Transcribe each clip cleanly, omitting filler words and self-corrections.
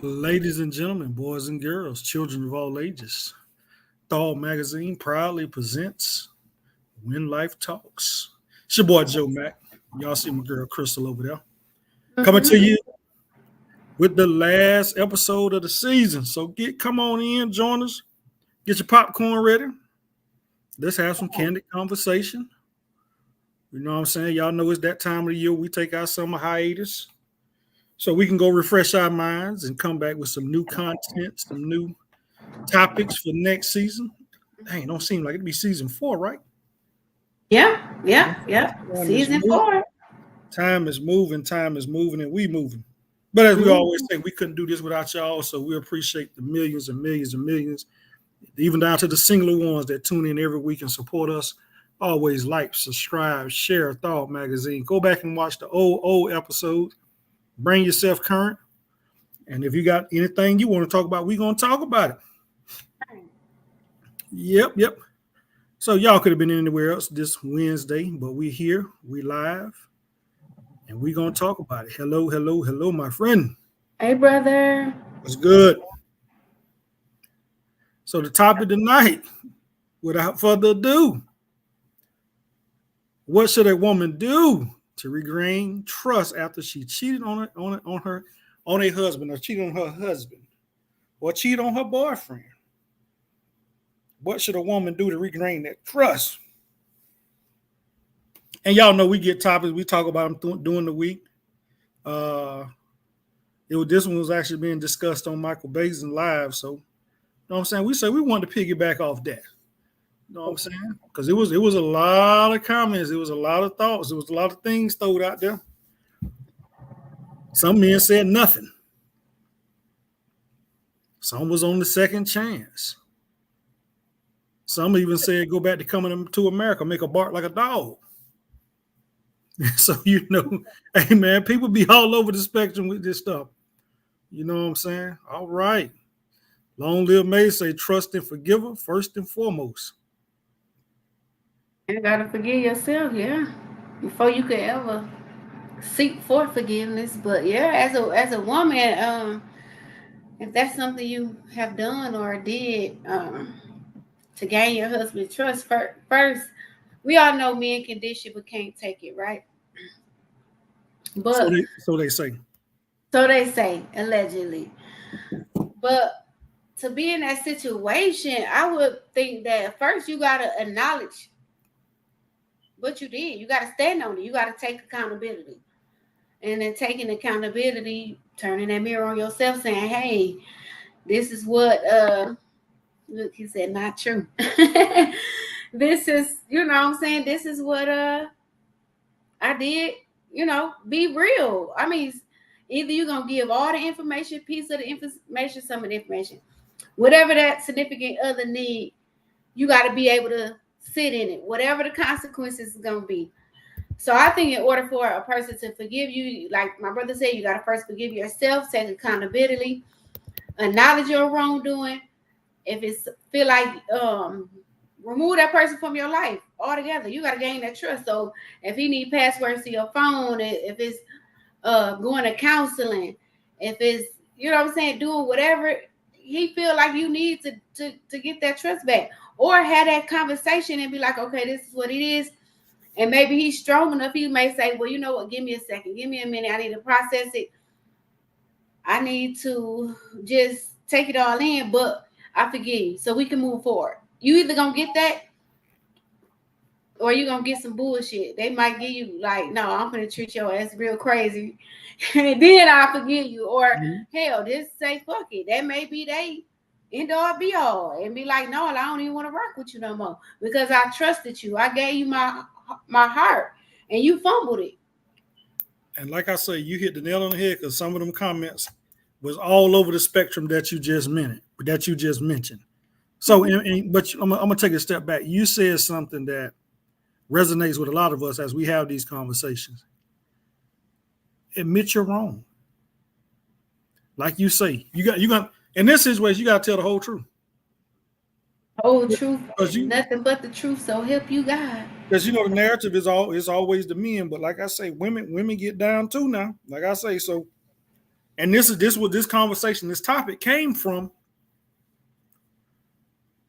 Ladies and gentlemen, boys and girls, children of all ages, Thought Magazine proudly presents When Life Talks. It's your boy Joe Mack. Y'all see my girl Crystal over there. Coming to you with the last episode of the season. So come on in, join us, get your popcorn ready. Let's have some candid conversation. You know what I'm saying? Y'all know it's that time of the year we take our summer hiatus. So we can go refresh our minds and come back with some new content, some new topics for next season. Dang, don't seem like it'd be season 4, right? Yeah. Season 4. Time is moving, and we moving. But as we always say, we couldn't do this without y'all. So we appreciate the millions and millions and millions, even down to the singular ones that tune in every week and support us. Always like, subscribe, share Thought Magazine. Go back and watch the old episodes. Bring yourself current. And if you got anything you want to talk about, we're going to talk about it. Yep. So y'all could have been anywhere else this Wednesday, but we here, we live, and we going to talk about it. Hello, my friend. Hey, brother. What's good? So the topic tonight, without further ado, what should a woman do to regain trust after she cheated on a husband, or cheated on her husband, or cheated on her boyfriend? What should a woman do to regain that trust? And y'all know we get topics, we talk about them during the week. This one was actually being discussed on Michael Basin Live. So, you know what I'm saying? We said we wanted to piggyback off that. You know what I'm saying? Because it was a lot of comments, it was a lot of thoughts, it was a lot of things thrown out there. Some men said nothing. Some was on the second chance. Some even said go back to coming to America, make a bark like a dog. So, you know, hey, man, people be all over the spectrum with this stuff. You know what I'm saying? All right. Long live May say trust and forgive her first and foremost. You got to forgive yourself, yeah, before you could ever seek for forgiveness. But, yeah, as a woman, if that's something you have done or did to gain your husband's trust first, we all know men can dish it but can't take it, right? But so they say. So they say, allegedly. But to be in that situation, I would think that first you got to acknowledge what you did. You got to stand on it. You got to take accountability. And then taking accountability, turning that mirror on yourself, saying, hey, this is what, look, he said, not true. This is, you know what I'm saying? This is what I did, you know, be real. I mean, either you're going to give all the information, piece of the information, some of the information. Whatever that significant other need, you got to be able to sit in it, whatever the consequences is going to be. So I think in order for a person to forgive you, like my brother said, you got to first forgive yourself, take accountability, acknowledge your wrongdoing. If it's feel like remove that person from your life altogether, you got to gain that trust. So if he need passwords to your phone, if it's going to counseling, if it's, you know what I'm saying, doing whatever he feel like you need to get that trust back, or have that conversation and be like, okay, this is what it is. And maybe he's strong enough, he may say, well, you know what, give me a second, give me a minute, I need to process it, I need to just take it all in, but I forgive you so we can move forward. You either gonna get that or you gonna get some bullshit. They might give you like, no, I'm gonna treat your ass real crazy and then I forgive you. Or hell, just say fuck it. That may be they end all be all and be like, no, I don't even want to work with you no more because I trusted you. I gave you my heart and you fumbled it. And like I say, you hit the nail on the head because some of them comments was all over the spectrum that you just mentioned. So, but I'm gonna take a step back. You said something that resonates with a lot of us as we have these conversations. Admit you're wrong. Like you say, you got in this situation, you got to tell the whole truth. Whole truth, nothing but the truth. So help you God. Because you know the narrative is always the men, but like I say, women get down too now. Like I say, so And this what this conversation, this topic came from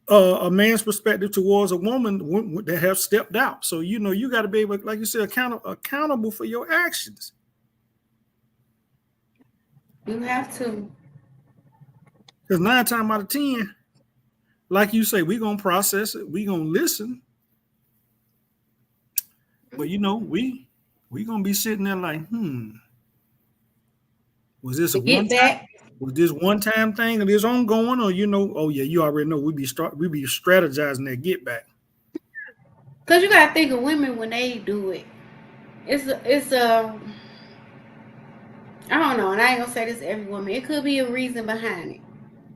a man's perspective towards a woman that have stepped out. So you got to be able, like you said, accountable for your actions. You have to. Because 9 times out of 10, like you say, we're gonna process it, we're gonna listen. But we gonna be sitting there like, was this To get back. Was this one time thing or this ongoing, or oh yeah, you already know we be strategizing that get back. Cause you gotta think of women when they do it. It's a I don't know, and I ain't gonna say this to every woman. It could be a reason behind it.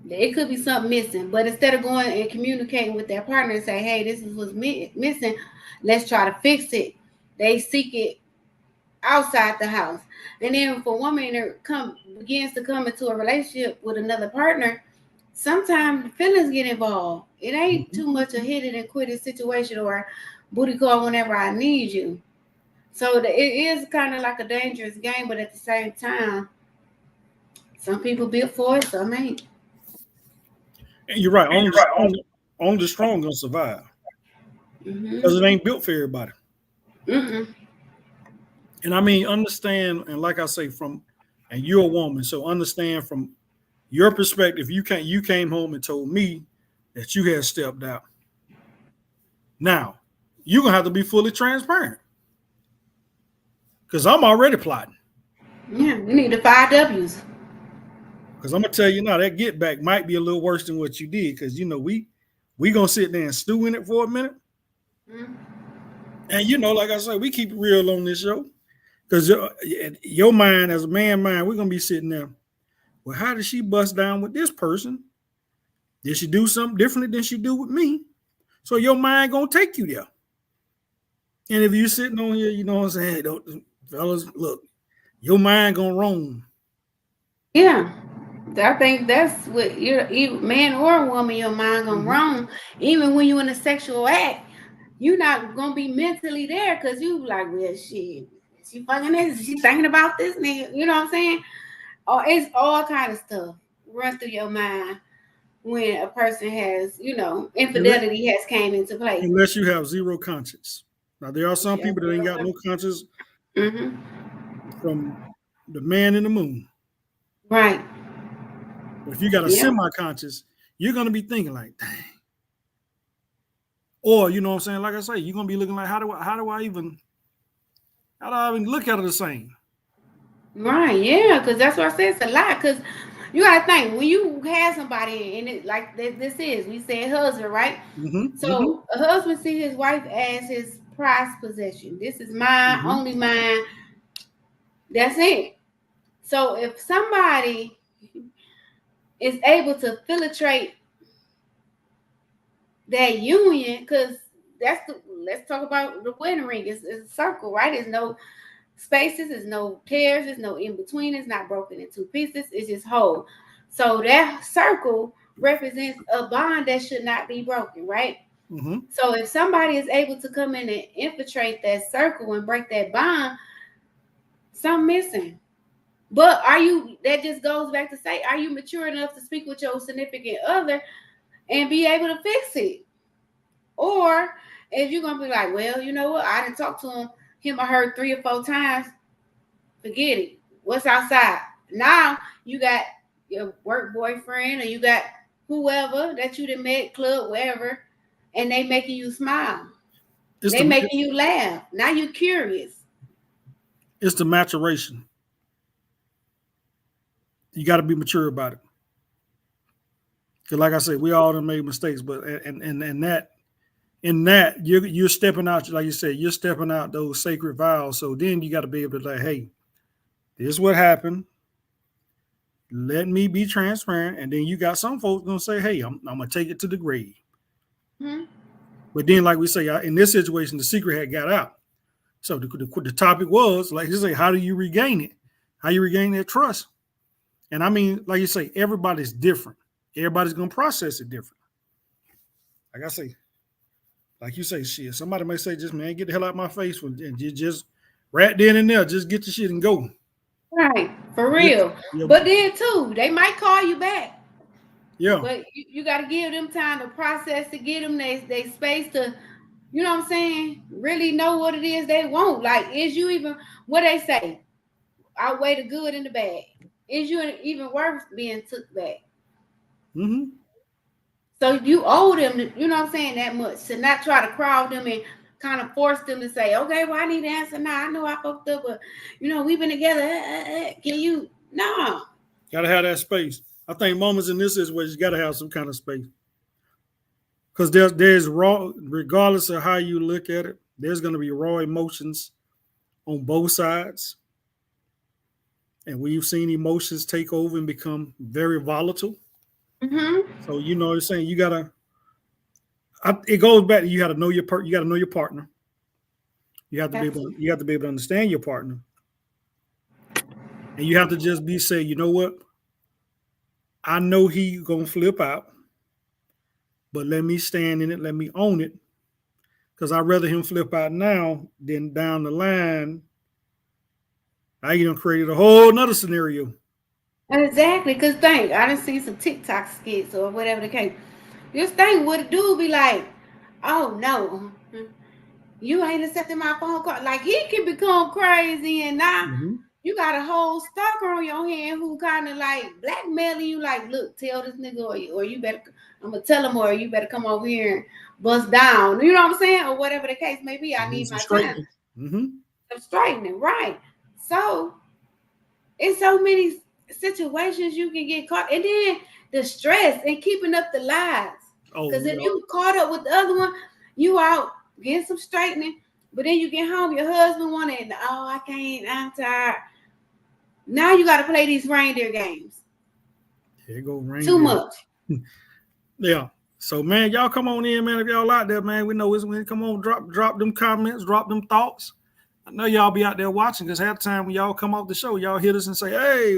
It could be something missing, but instead of going and communicating with their partner and say, "Hey, this is what's missing. Let's try to fix it," they seek it outside the house. And then if a woman begins to come into a relationship with another partner, sometimes feelings get involved. It ain't too much a hit it and quit it situation or booty call whenever I need you. So it is kind of like a dangerous game, but at the same time, some people built for it, some ain't. And you're right. Only the strong gonna survive because it ain't built for everybody. And I mean, understand, and like I say, and you're a woman, so understand from your perspective. You came home and told me that you had stepped out. Now you're gonna have to be fully transparent because I'm already plotting. Yeah, we need the 5 W's. Because I'm gonna tell you now, that get back might be a little worse than what you did. Because we gonna sit there and stew in it for a minute. And like I said, we keep it real on this show. Because your mind, as a man mind, we're gonna be sitting there. Well, how did she bust down with this person? Did she do something differently than she do with me? So your mind gonna take you there. And if you're sitting on here, you know what I'm saying, fellas, look, your mind gonna roam. Yeah. I think that's what either man or a woman, your mind gonna roam. Even when you're in a sexual act, you're not gonna be mentally there because you like, well, shit, she fucking this, she thinking about this nigga, you know what I'm saying? Or it's all kind of stuff run through your mind when a person has, infidelity has came into play. Unless you have zero conscience. Now there are some people that ain't got no conscience from the man in the moon. Right. But if you got a semi-conscious, you're gonna be thinking like, dang. Or you know what I'm saying? Like I say, you're gonna be looking like, how do I even look at it the same? Right, yeah, because that's what I said. It's a lot. Because you gotta think when you have somebody and it like this is we said husband, right? So a husband see his wife as his prized possession. This is mine, only mine. That's it. So if somebody is able to filtrate that union, because let's talk about the wedding ring. It's a circle, right? There's no spaces, there's no tears, there's no in between, it's not broken into pieces, it's just whole. So that circle represents a bond that should not be broken, right? So if somebody is able to come in and infiltrate that circle and break that bond, something missing. But that just goes back to say, are you mature enough to speak with your significant other and be able to fix it? Or if you're gonna be like, well, you know what, I didn't talk to him or her 3 or 4 times, forget it. What's outside? Now you got your work boyfriend or you got whoever that you done met, club, wherever, and they making you smile. They making you laugh. Now you're curious. It's the maturation. You got to be mature about it. Because like I said, we all done made mistakes, but in that you're stepping out, like you said, you're stepping out those sacred vows. So then you got to be able to like, hey, this is what happened. Let me be transparent. And then you got some folks gonna say, hey, I'm gonna take it to the grave. But then, like we say, in this situation, the secret had got out. So the topic was, like you say, how do you regain it? How you regain that trust? And I mean, like you say, everybody's different. Everybody's gonna process it different. Like I say, like you say, shit. Somebody may say, just man, get the hell out of my face, and you just right then and there, just get the shit and go. Right, for real. Yeah. But then too, they might call you back. Yeah. But you got to give them time to process, to get them they space to, you know what I'm saying, really know what it is they want. Like, is you even, what they say, outweigh the good and the bad? Is you even worth being took back? Mm-hmm. So you owe them, you know what I'm saying, that much, to not try to crowd them and kind of force them to say, okay, well, I need to answer now. I know I fucked up, but, you know, we've been together. Can you? No. Gotta have that space. I think moments in this is where you gotta have some kind of space. Because there's raw, regardless of how you look at it, there's gonna be raw emotions on both sides. And we've seen emotions take over and become very volatile. Mm-hmm. So you know what I'm saying? You gotta it goes back to you gotta know you gotta know your partner. You have to be able to understand your partner. And you have to just say, you know what? I know he gonna flip out, but let me stand in it, let me own it. Because I'd rather him flip out now than down the line. I done created a whole nother scenario. Exactly, because think, I done seen some TikTok skits or whatever the case. Just think what a dude be like, oh no, you ain't accepting my phone call. Like, he can become crazy, and now you got a whole stalker on your hand who kind of like blackmailing you, like, look, tell this nigga, or you better, I'm gonna tell him, or you better come over here and bust down. You know what I'm saying? Or whatever the case may be. I need my time. I'm straightening, right? So it's so many situations you can get caught, and then the stress and keeping up the lies. Because if you caught up with the other one, you out getting some straightening, but then you get home, your husband wanted, oh, I can't, I'm tired. Now you got to play these reindeer games. Here go reindeer. Too much. Yeah. So man, y'all come on in, man. If y'all out there, man, we know it's when come on, drop them comments, drop them thoughts. I know y'all be out there watching, because half the time when y'all come off the show, y'all hit us and say, hey,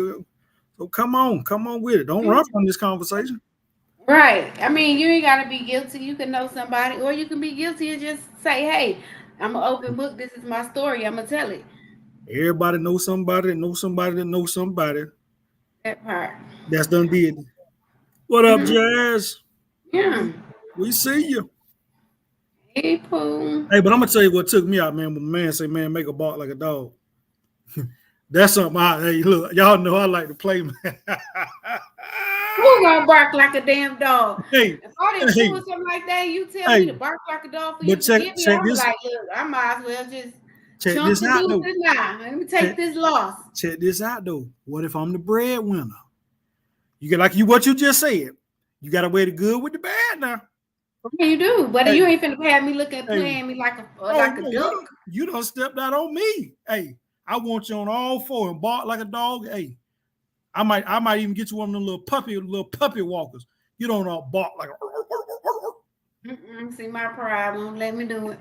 so come on with it. Don't run from this conversation. Right. I mean, you ain't got to be guilty. You can know somebody, or you can be guilty and just say, hey, I'm an open book. This is my story. I'm going to tell it. Everybody knows somebody that knows somebody that knows somebody. That part. That's done did. What up, Jazz? Yeah. We see you. Hey, Pooh. Hey, but I'm going to tell you what took me out, man. When the man say, man, make a bark like a dog. That's something hey, look, y'all know I like to play, man. Who gonna bark like a damn dog? Hey, if I didn't do something like that, you tell me to bark like a dog for you to get me. I'm like, look, I might as well just check this out, though. Now. Let me take this loss. Check this out, though. What if I'm the breadwinner? You get what you just said. You got to weigh the good with the bad now. Yeah, you do, but you ain't finna have me playing me like a duck. You done stepped out on me. Hey, I want you on all four and bark like a dog. Hey, I might even get you one of them little puppy walkers. You don't bark like see, my pride won't let me do it.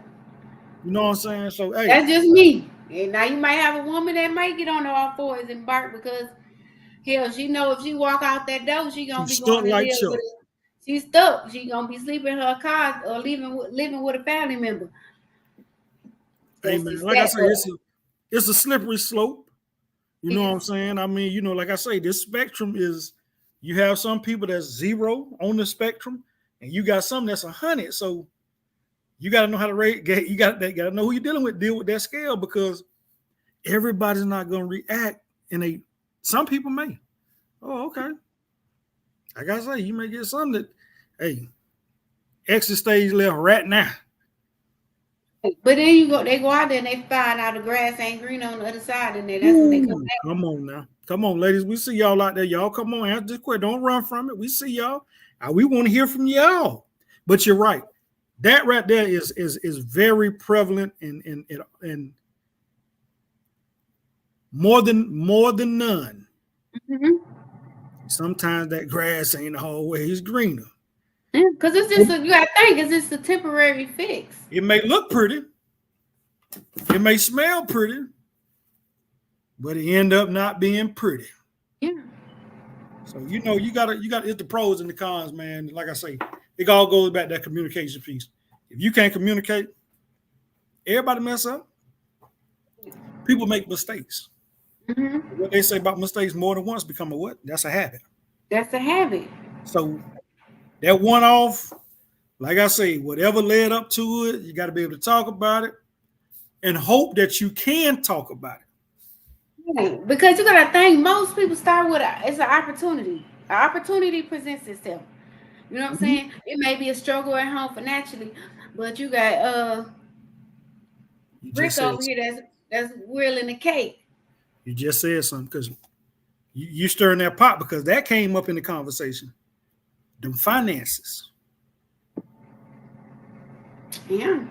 You know what I'm saying? So hey, that's just me. And now you might have a woman that might get on all fours and bark because hell, she know if she walk out that door, she gonna be going to live with it. She's stuck. She gonna be sleeping in her car or living with a family member. Hey man, like I say, it's a slippery slope. You know what I'm saying? I mean, like I say, this spectrum is, you have some people that's 0 on the spectrum, and you got some that's 100. So you got to know how to rate. You got to know who you're dealing with. Deal with that scale, because everybody's not going to react. Some people may. Oh, okay. Like I say, you may get some that, hey, exit stage left right now. But then they go out there and they find out the grass ain't green on the other side, and then that's when they come back. Come on now. Come on, ladies. We see y'all out there. Y'all come on, answer this question. Don't run from it. We see y'all. We want to hear from y'all. But you're right. That right there is very prevalent and more than none. Mm-hmm. Sometimes that grass ain't always greener. Because it's just you gotta think it's just a temporary fix. It may look pretty, it may smell pretty, but it end up not being pretty. Yeah. So you got it's the pros and the cons, man. Like I say, it all goes back to that communication piece. If you can't communicate, everybody mess up. People make mistakes. Mm-hmm. What they say about mistakes more than once become a what? That's a habit. That's a habit. So that one off, like I say, whatever led up to it, you got to be able to talk about it and hope that you can talk about it. Right. Because you gotta think most people start with it's an opportunity. An opportunity presents itself. You know what I'm Mhm. saying? It may be a struggle at home financially, but you got You just Rick said over here that's whirling the cake. you just said something because you stirring that pot because that came up in the conversation. Them finances. Yeah.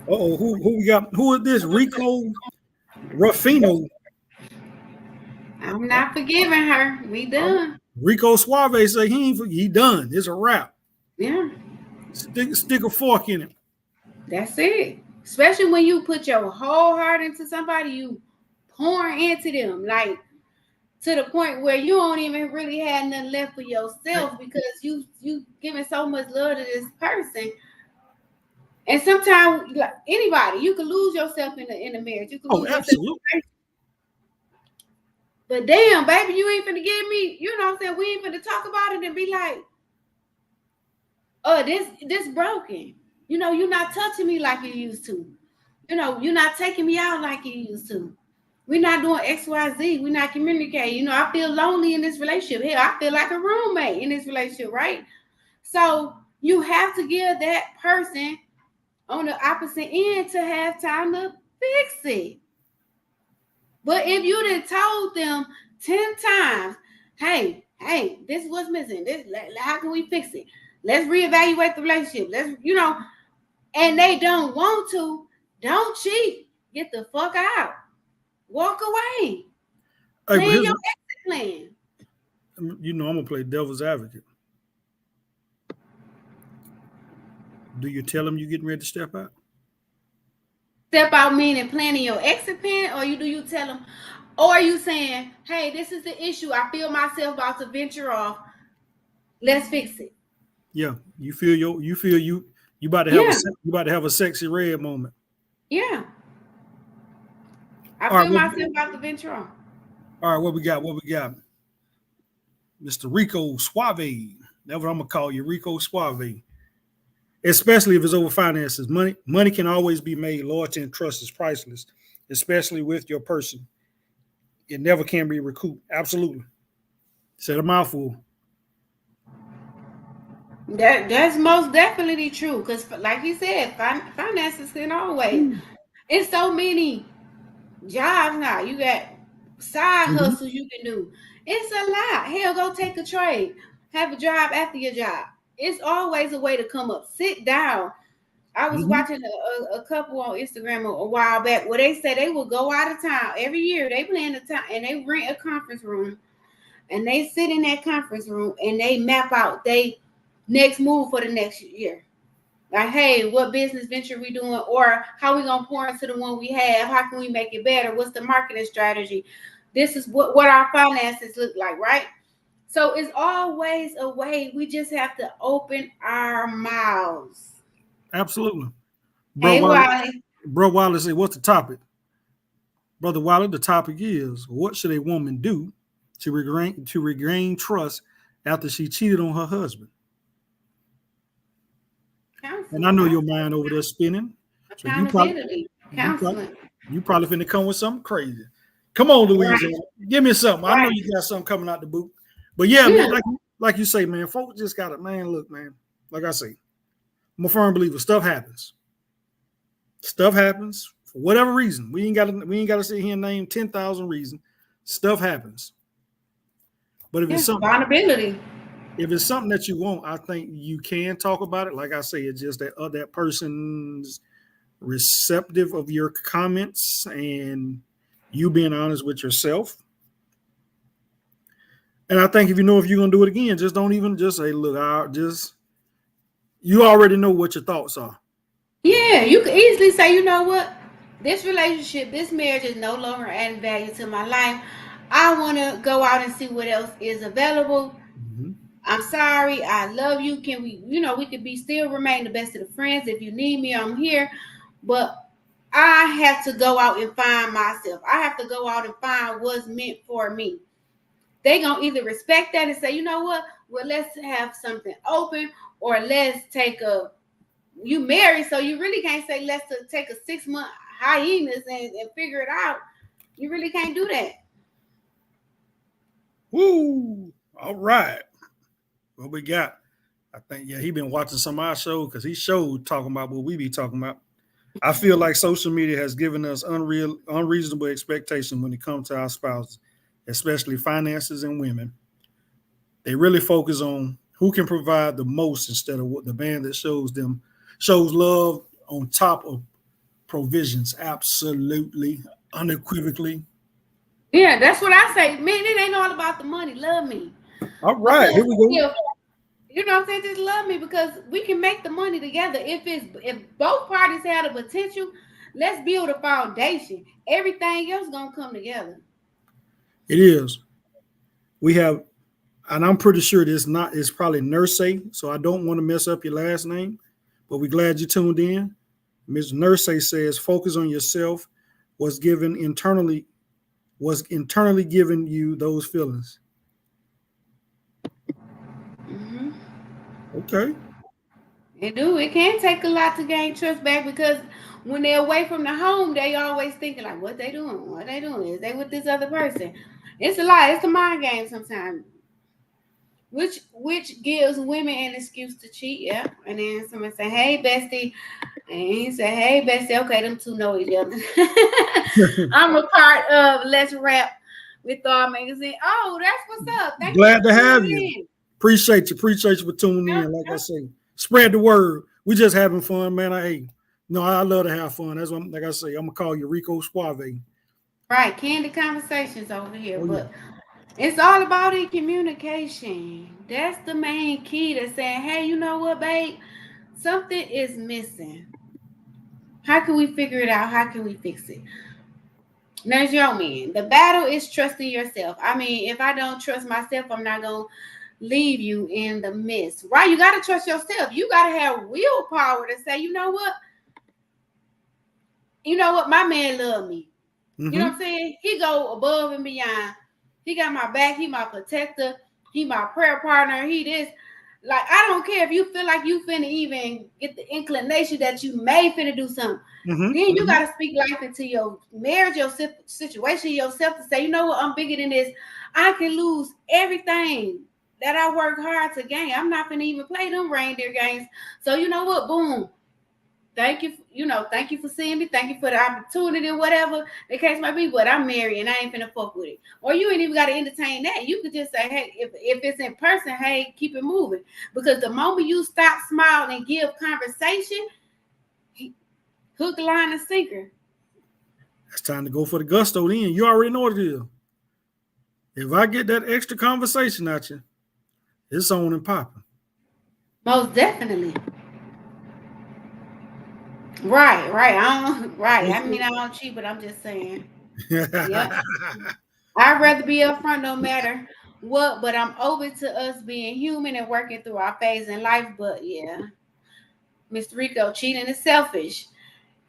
Oh, who we got? Who is this? Rico Ruffino. I'm not forgiving her. We done. Rico Suave say he done. It's a wrap. Yeah. Stick a fork in it. That's it. Especially when you put your whole heart into somebody, you pour into them. Like to the point where you don't even really have nothing left for yourself because you giving so much love to this person. And sometimes, like anybody, you can lose yourself in a marriage. You can Oh, lose yourself. absolutely. But damn, baby, you ain't finna give me. You know what I'm saying? We ain't finna talk about it and be like, "Oh, this broken." You know, you're not touching me like you used to. You know, you're not taking me out like you used to. We're not doing X, Y, Z. We're not communicating. You know, I feel lonely in this relationship. Hell, I feel like a roommate in this relationship, right? So you have to give that person on the opposite end to have time to fix it. But if you done told them 10 times, hey, this is what's missing. How can we fix it? Let's reevaluate the relationship. And they don't want to, don't cheat. Get the fuck out. Walk away. Hey, but Plan here's your exit plan. I'm gonna play devil's advocate. Do you tell them you're getting ready to step out? Step out meaning planning your exit plan, or do you tell them, or are you saying, hey, this is the issue. I feel myself about to venture off. Let's fix it. Yeah, you about to have Yeah, you about to have a sexy red moment. yeah. I All right, feel myself about to venture off. all right, what we got? What we got? Mr. Rico Suave. That's what I'm gonna call you, Rico Suave. Especially if it's over finances. Money can always be made. Loyalty and trust is priceless, especially with your person. It never can be recouped. Absolutely. Said a mouthful. That's most definitely true. Because, like you said, finances can always. It's so many jobs now. You got side Mhm. hustles you can do. It's a lot. Hell, go take a trade. Have a job after your job. It's always a way to come up. Sit down. I was Mhm. watching a couple on Instagram a while back where they said they would go out of town every year. They plan the time and they rent a conference room and they sit in that conference room and they map out they next move for the next year. Like, hey, what business venture we doing, or how we gonna pour into the one we have? How can we make it better? What's the marketing strategy? This is what our finances look like, right? So it's always a way. We just have to open our mouths. Absolutely. Bro Hey, Wiley, Wally. Bro Wiley said, what's the topic? Brother Wiley, the topic is what should a woman do to regain trust after she cheated on her husband? And I Counseling, know right? your mind over there spinning. So Accountability, you probably counseling. you probably finna come with something crazy. Come on, Right, Louisiana. Give me something. I know right. you got something coming out the boot. But yeah, man, Yeah, like you say, man, folks just gotta, man, look, man. Like I say, I'm a firm believer. Stuff happens. Stuff happens for whatever reason. We ain't gotta sit here and name 10,000 reasons. Stuff happens. But yeah. Vulnerability. if it's something that you want, I think you can talk about it. Like I say, it's just that that person's receptive of your comments and you being honest with yourself. And I think if you know if you're gonna do it again, just don't even just say, look, I just you already know what your thoughts are. Yeah, you could easily say, you know what? This relationship, this marriage is no longer adding value to my life. I want to go out and see what else is available. Mhm. I'm sorry. I love you. Can we, we could be still remain the best of the friends. If you need me, I'm here. But I have to go out and find myself. I have to go out and find what's meant for me. They gonna either respect that and say, you know what, well, let's have something open, or let's take a, you married, so you really can't say let's take a 6-month hiatus and figure it out. You really can't do that. Woo! All right. What we got? I think he been watching some of our show because he showed talking about what we be talking about. I feel like social media has given us unreasonable expectations when it comes to our spouses, especially finances and women. They really focus on who can provide the most instead of what the man that shows love on top of provisions. Absolutely, unequivocally. Yeah, that's what I say. Man, it ain't all about the money. Love me. All right, here we go. You know what I'm saying? Just love me, because we can make the money together. If both parties have the potential, let's build a foundation. Everything else gonna come together. It is. We have, and I'm pretty sure it's probably Nursey, so I don't want to mess up your last name, but we're glad you tuned in. Ms. Nursey says, focus on yourself was internally giving you those feelings. Mm-hmm. Okay. It do. It can take a lot to gain trust back, because when they're away from the home, they always thinking like, what they doing? What they doing? Is they with this other person? It's a lot. It's a mind game sometimes. Which gives women an excuse to cheat, yeah. And then someone say, hey bestie. And he said, hey bestie, okay, them two know each other. I'm a part of Let's Rap with Thought Magazine. Oh, that's what's up. Thank Glad you to have you. in. Appreciate you for tuning in. Like I say, spread the word. We just having fun, man. I love to have fun. That's what, like I say, I'm gonna call you Rico Suave. Right, candy conversations over here, Oh, but it's all about the communication. That's the main key to saying, hey, you know what, babe? Something is missing. How can we figure it out? How can we fix it? There's your man. The battle is trusting yourself. I mean, if I don't trust myself, I'm not going to leave you in the midst. Right? You got to trust yourself. You got to have willpower to say, you know what? My man love me. mm-hmm. You know what I'm saying? He go above and beyond. He got my back. He my protector. He my prayer partner. He this. Like, I don't care if you feel like you finna even get the inclination that you may finna do something. Mm-hmm. Then you got to speak life into your marriage, your situation, yourself, to say, you know what, I'm bigger than this. I can lose everything that I work hard to gain. I'm not finna even play them reindeer games. So you know what? Boom. Thank you. Thank you for seeing me. Thank you for the opportunity, whatever the case might be. But I'm married and I ain't finna fuck with it. Or you ain't even got to entertain that. You could just say, hey, if it's in person, hey, keep it moving. Because the moment you stop, smile, and give conversation, hook, line, and sinker. It's time to go for the gusto then. You already know what it is. If I get that extra conversation at you, it's on and popping. Most definitely. Right. I mean, I don't cheat, but I'm just saying. Yeah. I'd rather be upfront no matter what, but I'm open to us being human and working through our phase in life. But yeah, Mr. Rico, cheating is selfish.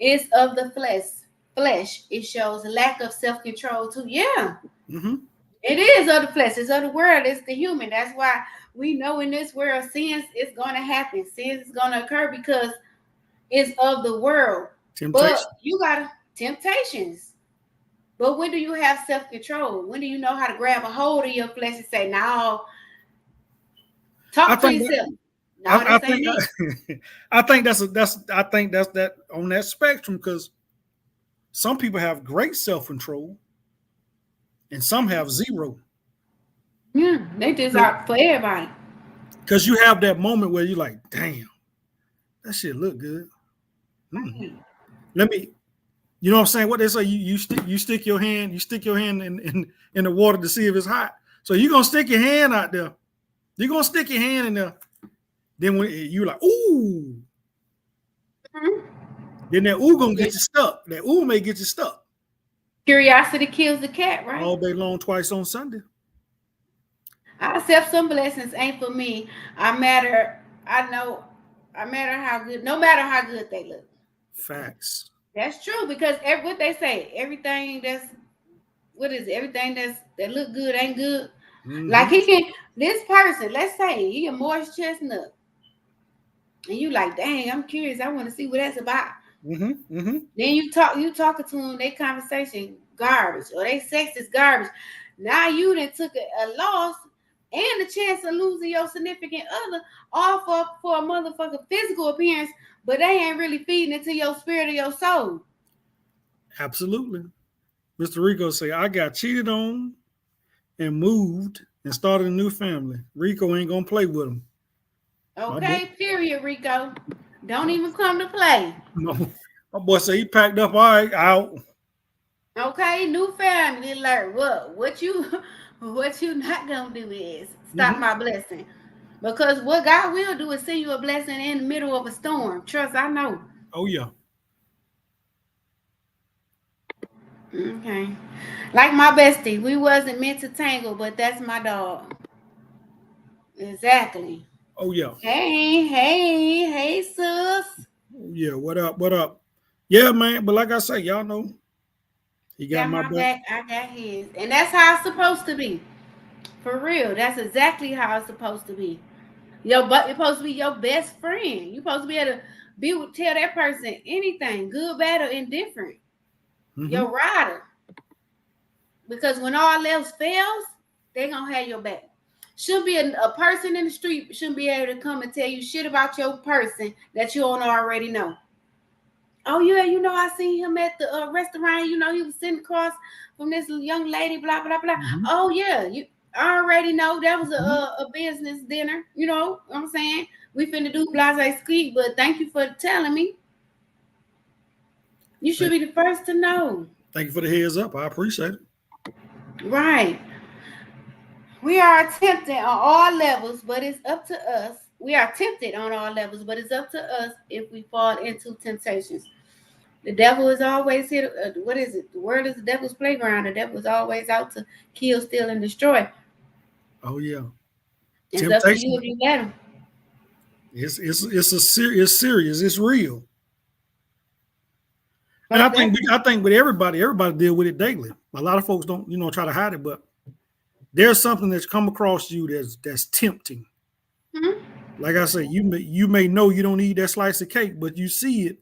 It's of the flesh. It shows lack of self-control too. Yeah. Mm-hmm. It is of the flesh. It's of the world. It's the human. That's why we know in this world sins is going to happen. Sins is going to occur because it's of the world. But you got temptations. But when do you have self-control? When do you know how to grab a hold of your flesh and say, no, talk to yourself. I think that's that on that spectrum, because some people have great self-control and some have zero. Yeah, they just out for everybody. Because you have that moment where you're like, damn, that shit look good. Mm-hmm. Let me, you know what I'm saying? What they say, you stick your hand in the water to see if it's hot. So you're gonna stick your hand out there. You're gonna stick your hand in there. Then when you're like, ooh, mm-hmm. Then that ooh gonna get you stuck. That ooh may get you stuck. Curiosity kills the cat, right? All day long, twice on Sunday. I accept some blessings ain't for me. No matter how good they look. Facts. That's true because what they say, everything that's what is it? Everything that look good ain't good. Like Mm-hmm. he can this person, let's say he a Morris Chestnut, and you like, dang, I'm curious. I want to see what that's about. Mm-hmm. Mm-hmm. Then you talking to them, they conversation garbage or they sex is garbage. Now you then took a loss and the chance of losing your significant other all for a motherfucking physical appearance, but they ain't really feeding into your spirit or your soul. Absolutely. Mr. Rico say, I got cheated on and moved and started a new family. Rico ain't gonna play with him. My boy, Okay, period, Rico. Don't even come to play. my, my boy say he packed up. All right, out. Okay, new family alert. What you what you not gonna do is stop Mm-hmm. my blessing. Because what God will do is send you a blessing in the middle of a storm. Trust, I know. Oh yeah. Okay. Like my bestie, we wasn't meant to tangle, but that's my dog. Exactly. Oh yeah. Hey, sis. Oh yeah. What up? What up? Yeah, man. But like I say, y'all know he got Got my my back. back, I got his. And that's how it's supposed to be. For real. That's exactly how it's supposed to be. But you're supposed to be your best friend. You're supposed to be able to tell that person anything, good, bad, or indifferent. Mm-hmm. Your rider. Because when all else fails, they gonna have your back. Should be a person in the street shouldn't be able to come and tell you shit about your person that you don't already know. Oh yeah, I seen him at the restaurant. He was sitting across from this young lady. Blah blah blah. Mm-hmm. Oh yeah, you I already know that was Mm-hmm. a business dinner. You know what I'm saying? We finna do blase ski, but thank you for telling me. You should Thank, be the first to know. thank you for the heads up. I appreciate it. Right. We are tempted on all levels, but it's up to us. We are tempted on all levels, but it's up to us if we fall into temptations. The devil is always here. What is it? The world is the devil's playground. The devil is always out to kill, steal, and destroy. Oh yeah. It's up to you Temptation. if you let him. It's serious. It's real. And Most definitely. I think with everybody deal with it daily. A lot of folks don't, try to hide it, but there's something that's come across you that's tempting. Mhm. Like I say, you may know you don't eat that slice of cake, but you see it,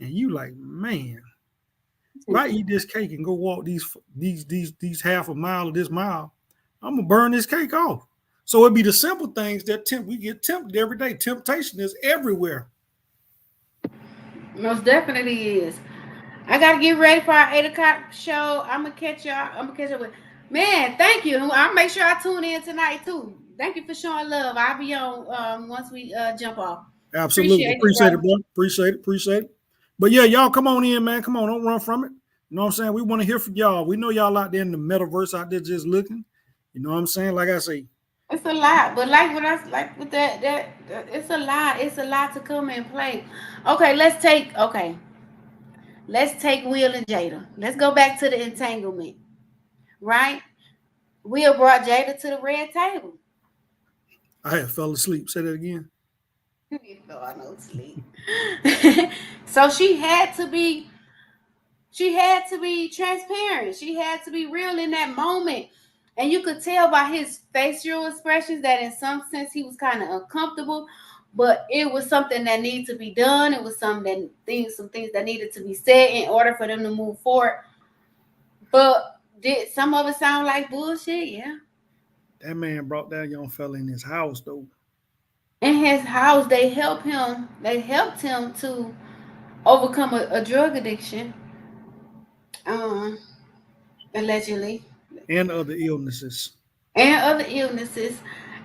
and you like, man, if I eat this cake and go walk these half a mile or this mile, I'm gonna burn this cake off. So it'd be the simple things that tempt. We get tempted every day. Temptation is everywhere. Most definitely is. I gotta get ready for our 8 o'clock show. I'm gonna catch y'all. I'm gonna catch up with. Man, thank you. I'll make sure I tune in tonight too. Thank you for showing love. I'll be on once we jump off. Absolutely. Appreciate you, Appreciate it, brother. bro. Appreciate it. Appreciate it. But yeah, y'all come on in, man. Come on, don't run from it. You know what I'm saying? We want to hear from y'all. We know y'all out there in the metaverse out there just looking. You know what I'm saying? Like I say, It's a lot, but like what I like with that it's a lot. It's a lot to come and play. Okay, let's take Will and Jada. Let's go back to the entanglement, right? Will brought Jada to the red table. I had fell asleep. Say that again. You need to go on no sleep. So she had to be transparent. She had to be real in that moment. And you could tell by his facial expressions that in some sense he was kind of uncomfortable, but it was something that needed to be done. It was some things that needed to be said in order for them to move forward. But did some of it sound like bullshit? Yeah. That man brought that young fella in his house though. In his house, they helped him to overcome a drug addiction, um, allegedly, And other illnesses. and other illnesses.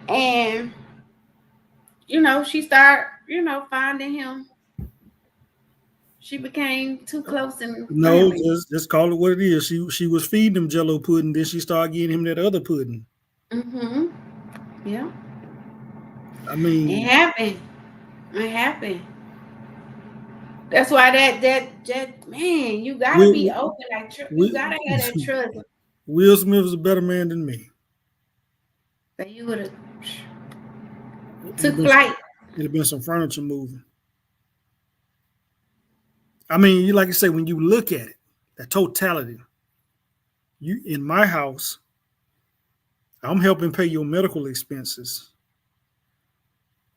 And she started, finding him. She became too close and No, friendly. just call it what it is. She was feeding him Jello pudding, then she started getting him that other pudding. Mm-hmm. Yeah. I It mean, happened. It happened. That's why that man, you gotta be Will, open. Like you Will, gotta have that trust. Will Smith is a better man than me. That you would have It'd have took been flight. it'd have been some furniture moving. I mean, you like you say, when you look at it, the totality. You in my house, I'm helping pay your medical expenses,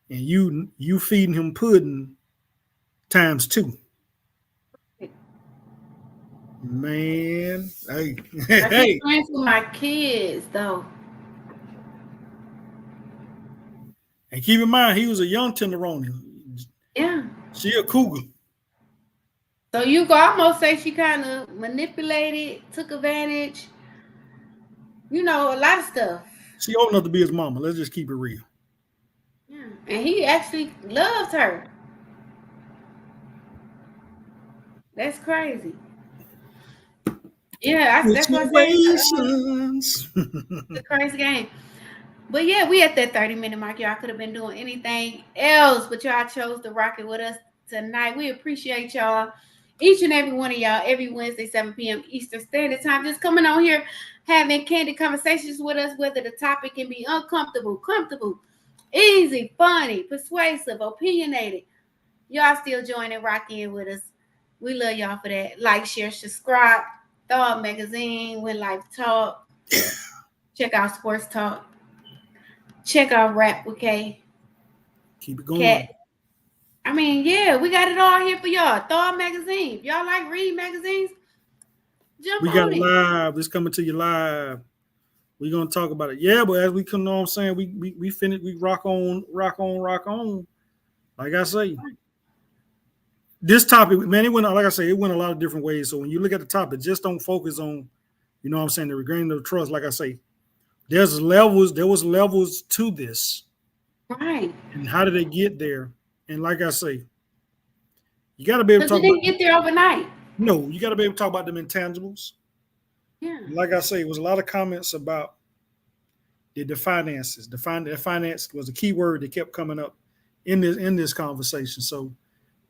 and you feeding him pudding times two. Man, hey, I keep hey. praying for my kids though. And keep in mind, he was a young tenderoni. Yeah. She a cougar. So you could almost say she kind of manipulated, took advantage, a lot of stuff. She old enough to be his mama. Let's just keep it real. Yeah. And he actually loved her. That's crazy. Yeah, that's what I say. Situations. It's a crazy game. But yeah, we at that 30-minute mark. Y'all could have been doing anything else, but y'all chose to rock it with us tonight. We appreciate y'all. Each and every one of y'all, every Wednesday, 7 p.m. Eastern Standard Time, just coming on here, having candid conversations with us, whether the topic can be uncomfortable, comfortable, easy, funny, persuasive, opinionated. Y'all still joining, rocking with us. We love y'all for that. Like, share, subscribe. Thought Magazine, When Life Talk. Check out Sports Talk. Check out Rap with K. Keep it going. Cat. I mean, yeah, we got it all here for y'all. Thought Magazine. If y'all like read magazines, jump We on got it. live. It's coming to you live. We're gonna talk about it. Yeah, but as we come on, I'm saying we finish. We rock on. Like I say, this topic, man, it went, like I say, it went a lot of different ways. So when you look at the topic, just don't focus on, you know what I'm saying, the regaining of trust. Like I say, there was levels to this. Right. And how did they get there? And like I say, you got to be able to talk about. Because didn't get there overnight. No, you got to be able to talk about them intangibles. Yeah. Like I say, it was a lot of comments about the finances. The finance was a key word that kept coming up in this conversation. So,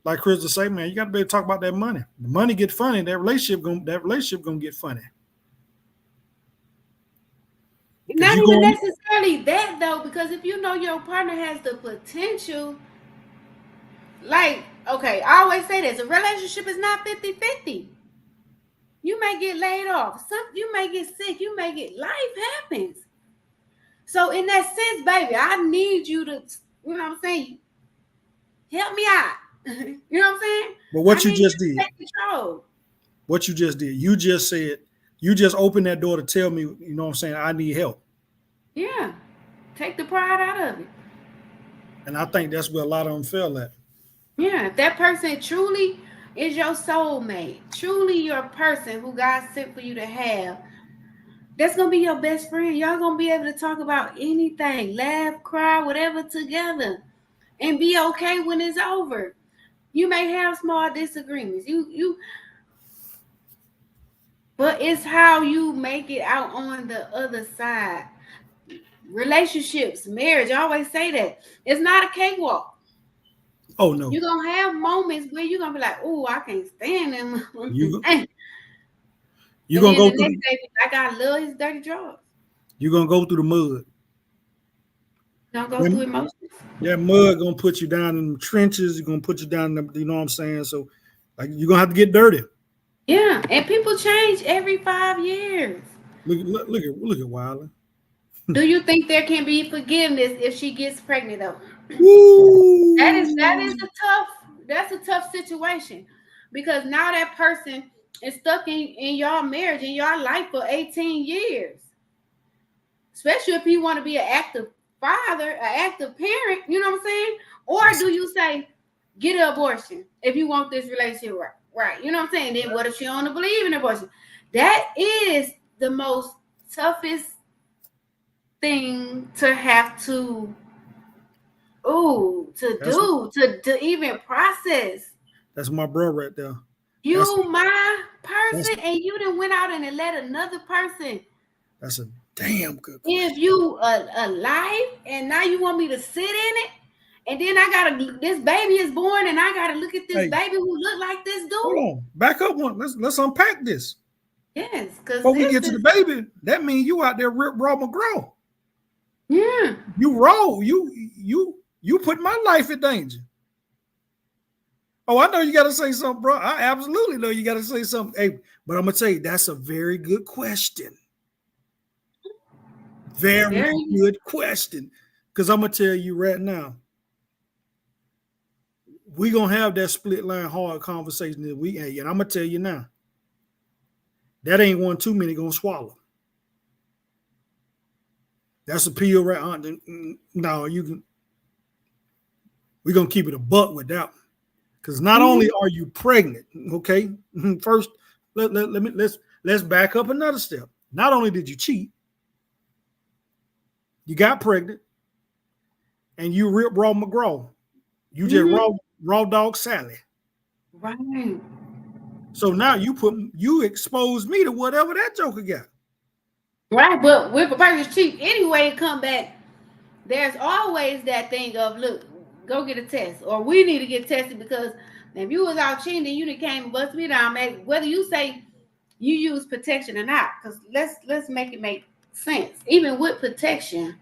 like Chris was saying, man, you got to be able to talk about that money. The money get funny. That relationship gonna get funny. Not even necessarily that though, because if you know your partner has the potential, like, okay, I always say this: a relationship is not 50-50. You may get laid off. You may get sick. You may get, life happens. So in that sense, baby, I need you to, you know what I'm saying? Help me out. You know what I'm saying? But what you just did. Take control. What you just did. You just said, you just opened that door to tell me, you know what I'm saying, I need help. Yeah. Take the pride out of it. And I think that's where a lot of them fell at. Yeah. If that person truly is your soulmate, truly your person who God sent for you to have, that's going to be your best friend. Y'all going to be able to talk about anything, laugh, cry, whatever together, and be okay when it's over. You may have small disagreements. But it's how you make it out on the other side. Relationships, marriage, I always say that. It's not a cakewalk. Oh, no. You're going to have moments where you're going to be like, oh, I can't stand him. You're going to go through. Next day, like, I love his dirty drawers. You're going to go through the mud. Don't go through emotions. That mud going to put you down in the trenches. You're going to put you down in the, you know what I'm saying? So, like, you're going to have to get dirty. Yeah, and people change every 5 years. Look at Wilder. Do you think there can be forgiveness if she gets pregnant though? Ooh. That's a tough situation, because now that person is stuck in your marriage, in your life for 18 years. Especially if you want to be an active father, an active parent, you know what I'm saying? Or do you say, get an abortion if you want this relationship right? You know what I'm saying? Then what if she don't believe in abortion? That is the most toughest thing to have to to even process. That's my bro right there. My person, and you done went out and let another person. That's a damn good question. If you alive and now you want me to sit in it, and then this baby is born and I gotta look at this baby who look like this dude. Hold on, back up one. Let's unpack this. Yes, because before we get to the baby, that means you out there Rip Raw McGraw. Yeah. You roll. You put my life in danger. Oh, I know you got to say something, bro. I absolutely know you got to say something. Hey, but I'm gonna tell you that's a very good question. Very good question. Because I'm gonna tell you right now, we're gonna have that split line hard conversation that we and I'm gonna tell you now. That ain't one too many gonna swallow. That's a pill right on. No, you can. We're gonna keep it a buck with that one. Because not only are you pregnant, okay. First, let's back up another step. Not only did you cheat, you got pregnant, and you ripped Raw McGraw. You just raw dog Sally. Right. So now you exposed me to whatever that joker got. Right, but with a person cheap anyway, come back. There's always that thing of look, go get a test, or we need to get tested because if you was out cheating, then you done came and bust me down. Whether you say you use protection or not, because let's make it make sense. Even with protection,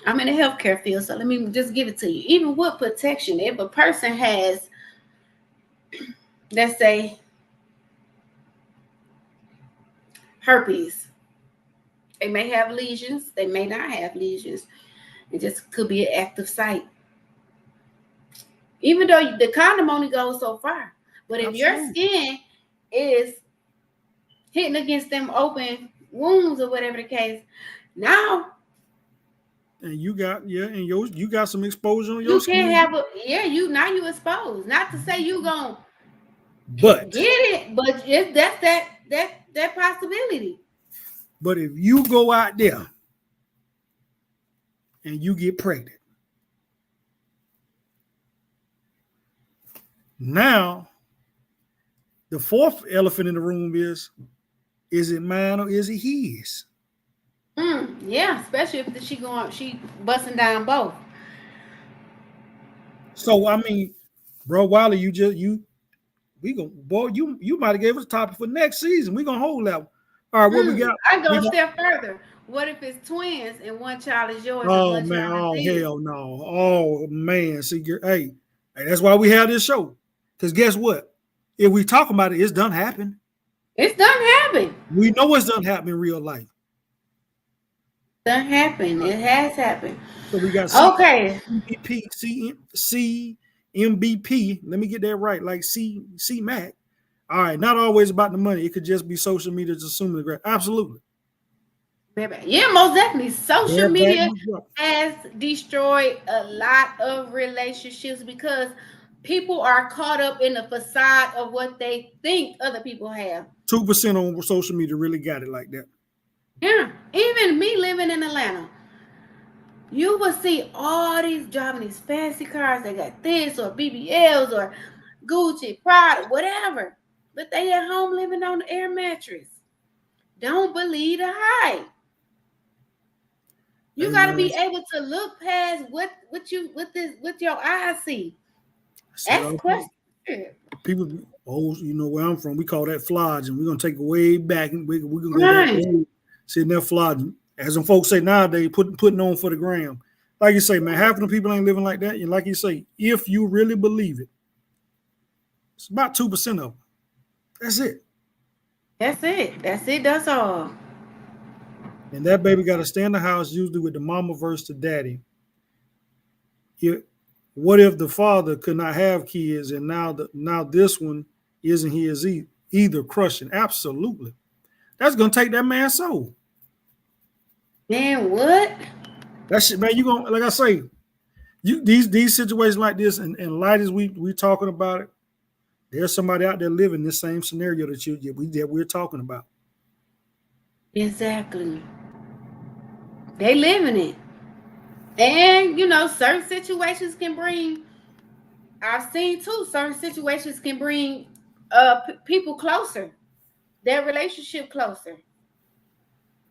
I'm in the healthcare field, so let me just give it to you. Even with protection, if a person has, let's say, herpes, they may have lesions, they may not have lesions. It just could be an active site. Even though the condom only goes so far. But if your skin is hitting against them open wounds or whatever the case, now and you got you got some exposure on your skin. You can't have you exposed. Not to say you gonna get it, but that's that possibility. But if you go out there and you get pregnant, now the fourth elephant in the room is it mine or is it his? Yeah, especially if she busting down both. So I mean, bro, Wiley, you might have gave us a topic for next season. We're gonna hold that one. All right, what we got? I go a step further. What if it's twins and one child is yours? Oh man, hell no. Oh man, see, hey, that's why we have this show. Because guess what? If we talk about it, it's done happen. It's done happen. We know it's done happen in real life. Done happen. It has happened. So we got CMBP. Let me get that right. Like CMAC. All right, not always about the money. It could just be social media just assuming the grant. Absolutely. Yeah, most definitely. Social media has destroyed a lot of relationships because people are caught up in the facade of what they think other people have. 2% on social media really got it like that. Yeah, even me living in Atlanta, you will see all these driving these fancy cars. They got this or BBLs or Gucci, Prada, whatever. But they at home living on the air mattress. Don't believe the hype. You got to be able to look past what your eyes see. Ask questions. People, you know where I'm from. We call that flogging. We're gonna take it way back, and we're gonna go back. Sitting there flogging, as some folks say nowadays, putting on for the gram. Like you say, man, half of the people ain't living like that. And like you say, if you really believe it, it's about 2% of them. That's it. That's it. That's all. And that baby got to stay in the house, usually with the mama versus the daddy. What if the father could not have kids, and now this one isn't his either? Crushing, absolutely. That's gonna take that man's soul. Man, what? That shit, man. You gonna, like I say, these situations like this, and light as we talking about it, there's somebody out there living this same scenario that we're talking about. Exactly. They live in it. And, certain situations can bring, I've seen too, certain situations can bring people closer, their relationship closer.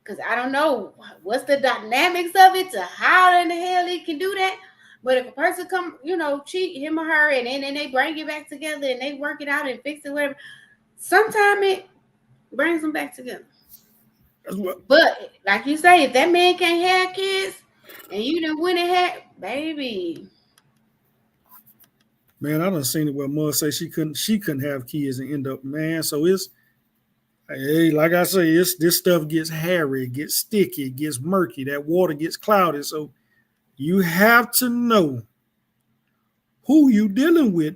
Because I don't know what's the dynamics of it to how in the hell he can do that. But if a person come, cheat him or her, and then they bring it back together and they work it out and fix it, whatever, sometimes it brings them back together. But like you say, if that man can't have kids and you done went and had, baby. Man, I done seen it where mother say she couldn't have kids and end up, man. So it's, hey, like I say, this stuff gets hairy, it gets sticky, it gets murky. That water gets clouded. So you have to know who you dealing with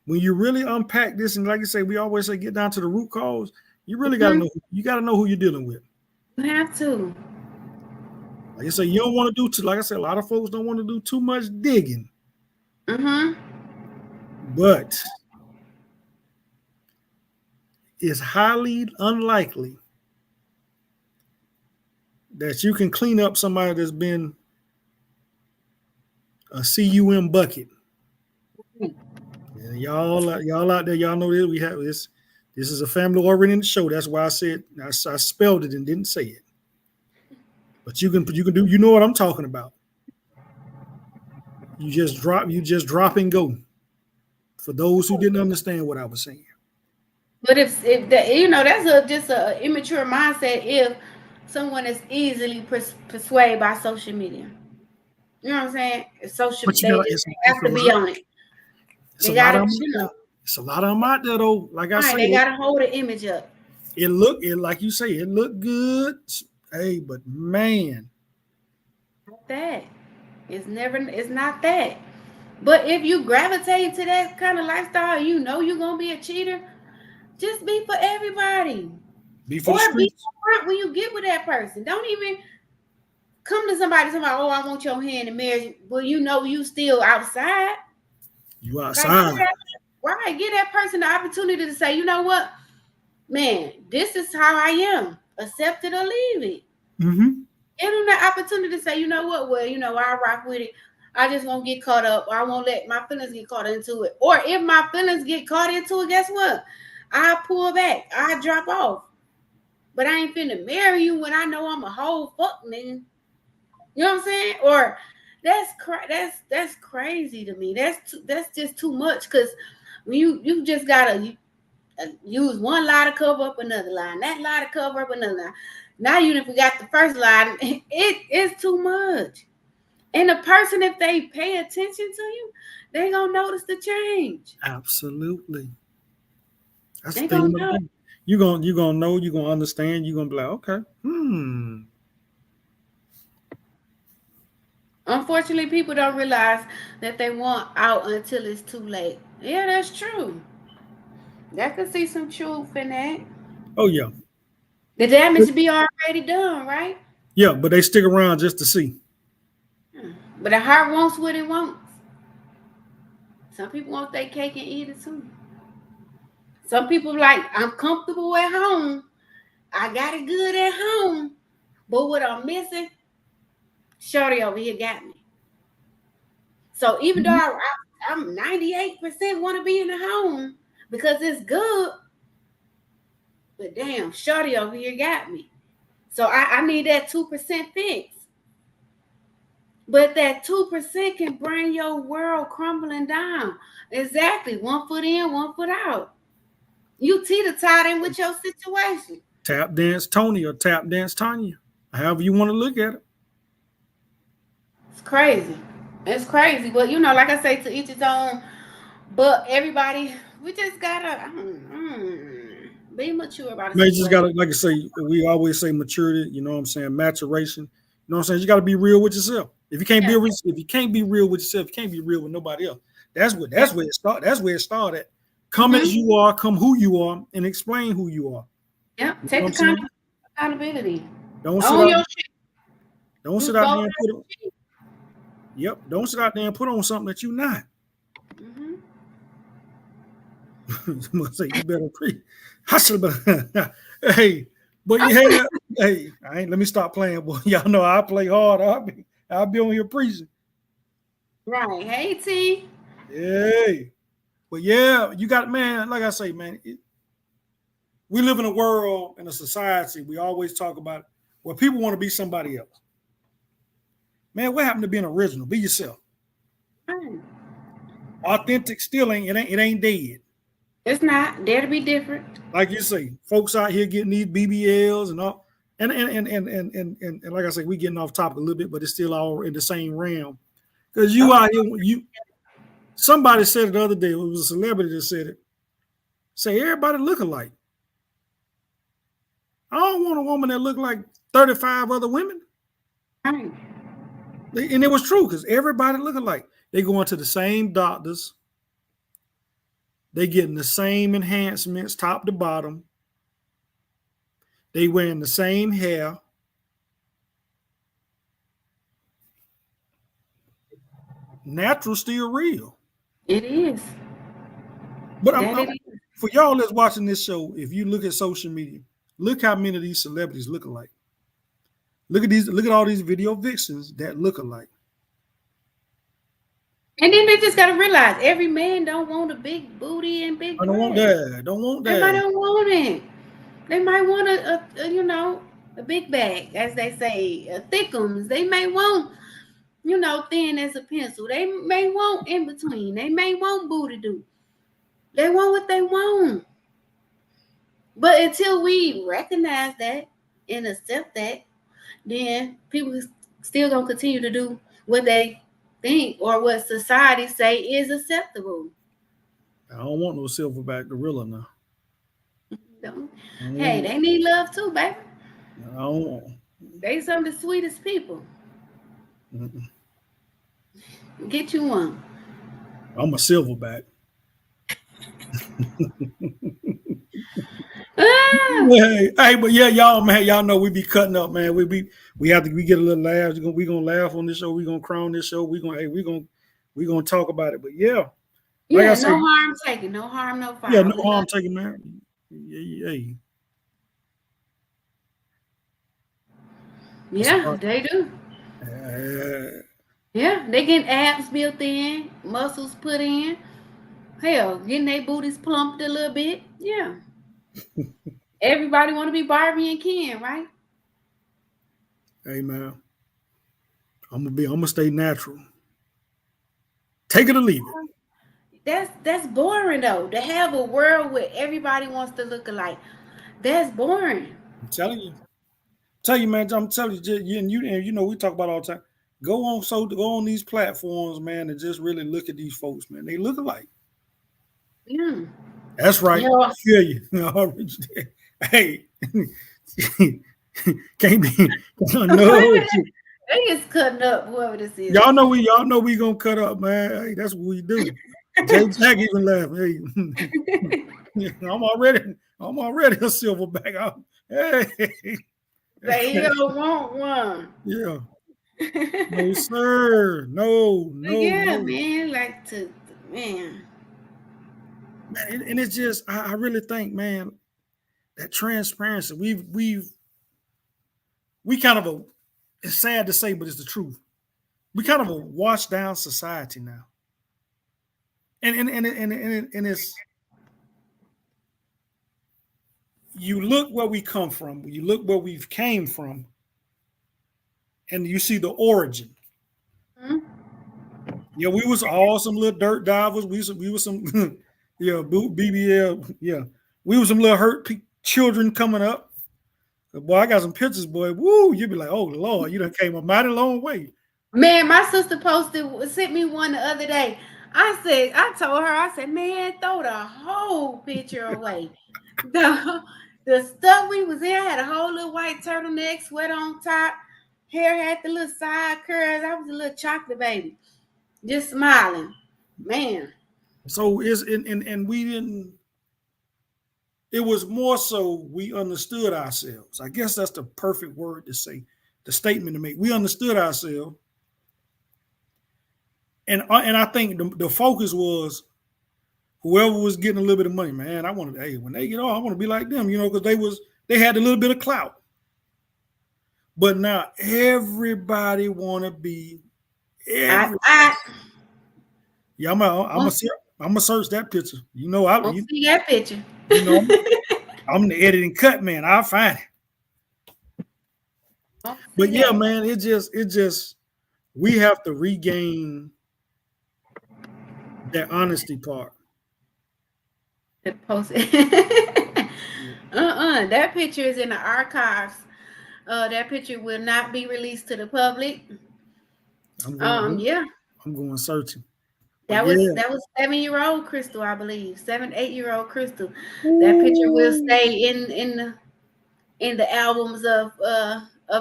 when you really unpack this. And like I say, we always say get down to the root cause. You really gotta know. You gotta know who you're dealing with. You have to. Like I say, you don't want to do too. Like I said, a lot of folks don't want to do too much digging. But it's highly unlikely that you can clean up somebody that's been a CUM bucket. And y'all out there, y'all know this. We have this. This is a family-oriented show. That's why I said I spelled it and didn't say it. But you can do. You know what I'm talking about. You just drop and go. For those who didn't understand what I was saying. But if that's just a immature mindset if someone is easily persuaded by social media. You know what I'm saying? Social media have to be on it. They gotta, it's a lot of them out there though. Like I say, they gotta hold the image up. It like you say, it looked good. Hey, but man, not that. It's not that. But if you gravitate to that kind of lifestyle, you know you're gonna be a cheater. Just be for everybody. Be for the streets. Be upfront when you get with that person. Don't even come to somebody, oh, I want your hand in marriage. Well, you know you still outside. You outside. Right. Give that person the opportunity to say, you know what, man, this is how I am. Accept it or leave it. Mm-hmm. Give them the opportunity to say, you know what, well, I rock with it. I just won't get caught up. I won't let my feelings get caught into it. Or if my feelings get caught into it, guess what? I pull back. I drop off. But I ain't finna marry you when I know I'm a whole fuck nigga. You know what I'm saying? Or that's crazy to me. That's just too much. Because when you just gotta use one lie to cover up another lie, and that lie to cover up another lie. Now you forgot the first lie. It is too much. And the person, if they pay attention to you, they gonna notice the change. Absolutely. That's the thing. You're gonna know, you're gonna understand, you're gonna be like, okay. Unfortunately, people don't realize that they want out until it's too late. Yeah, that's true. I can see some truth in that. Oh yeah. The damage be already done, right? Yeah, but they stick around just to see. But the heart wants what it wants. Some people want their cake and eat it too. Some people like, I'm comfortable at home. I got it good at home. But what I'm missing, shorty over here got me. So even though I'm 98% want to be in the home because it's good, but damn, shorty over here got me. So I need that 2% fix. But that 2% can bring your world crumbling down. Exactly. 1 foot in, 1 foot out. You teeter-totting with your situation. Tap dance Tony or tap dance Tanya. However you want to look at it. It's crazy. It's crazy. But, like I say, to each his own. But everybody, we just got to be mature about it. Man, you just got to, like I say, we always say maturity, you know what I'm saying, maturation. You know what I'm saying? You got to be real with yourself. If you can't be real with yourself, you can't be real with nobody else. That's where it started. That's where it started. Come as you are, come who you are, and explain who you are. Yeah, take accountability. Don't sit out there and put on. Yep, don't sit out there and put on something that you're not. Someone say you better preach. Hey, but hey, let me stop playing, boy. Y'all know I play hard. I'll be on here preaching. Right. Hey, T. Hey. But yeah, you got, man, like I say, man, we live in a world, in a society, we always talk about where people want to be somebody else. Man, what happened to being original? Be yourself. Authentic still ain't dead. It's not. Dare to be different. Like you say, folks out here getting these BBLs and all. And like I say, we getting off topic a little bit, but it's still all in the same realm. Because you out here, Somebody said it the other day. It was a celebrity that said it. Say everybody look alike. I don't want a woman that look like 35 other women. Right. And it was true because everybody look alike. They going to the same doctors. They getting the same enhancements top to bottom. They wearing the same hair. Natural still real. It is. But for y'all that's watching this show, if you look at social media, look how many of these celebrities look alike. Look at all these video vixens that look alike. And then they just gotta realize every man don't want a big booty and big. I don't want that. Don't want that. Everybody don't want it. They might want a big bag, as they say, a thickums. They may want, thin as a pencil. They may want in between. They may want booty do. They want what they want. But until we recognize that and accept that, then people still gonna continue to do what they think or what society say is acceptable. I don't want no silverback gorilla now. Hey, they need love too, baby. I don't want. They some of the sweetest people. Mm-mm. Get you one. I'm a silverback. Hey, but yeah, y'all, man, y'all know we be cutting up, man. We get a little laugh. We gonna laugh on this show. We gonna cry on this show. We gonna talk about it. But yeah, like no harm taken, no harm, no foul. Yeah, no harm taken, man. Yeah, they do. Yeah, they getting abs built in, muscles put in. Hell, getting their booties plumped a little bit. Yeah. Everybody want to be Barbie and Ken, right? Hey, man. I'm gonna stay natural. Take it or leave it. That's boring though. To have a world where everybody wants to look alike. That's boring. I'm telling you. Man, I'm telling you, and you know we talk about all the time. Go on these platforms, man, and just really look at these folks, man. They look alike. Yeah. That's right. Yeah. I feel you. Hey, can't be no. They just cutting up whoever this is. Y'all know we gonna cut up, man. Hey, that's what we do. Jay Jack even laughing. Hey, I'm already a silverback. Hey. They don't want one. Yeah. No, sir. No. Yeah, no. Man. Man, and it's just I really think, man, that transparency, we kind of it's sad to say, but it's the truth. We kind of a washed down society now. And it's, you look where we come from, you look where we've came from, and you see the origin. Mm-hmm. Yeah, we was all some little dirt divers. We were some BBL. Yeah, we was some little hurt children coming up. Boy, I got some pictures, boy. Woo, you'd be like, oh Lord, you done came a mighty long way. Man, my sister sent me one the other day. I told her, man, throw the whole picture away. The stuff we was in had a whole little white turtleneck, sweat on top, hair had the little side curls. I was a little chocolate baby, just smiling, man. So and we didn't. It was more so we understood ourselves. I guess that's the perfect word to say, the statement to make. We understood ourselves. And I think the focus was whoever was getting a little bit of money, man. I wanted, hey, when they get off, I want to be like them, because they had a little bit of clout. But now everybody want to be. Yeah, I'm gonna search that picture. I see that picture. I'm the edit and cut man. I'll find it. But yeah, man, it just we have to regain that honesty part. That picture is in the archives. That picture will not be released to the public. I'm going searching. That Yeah. was 7-year-old Crystal, I believe. 8-year-old Crystal. Ooh. That picture will stay in the albums of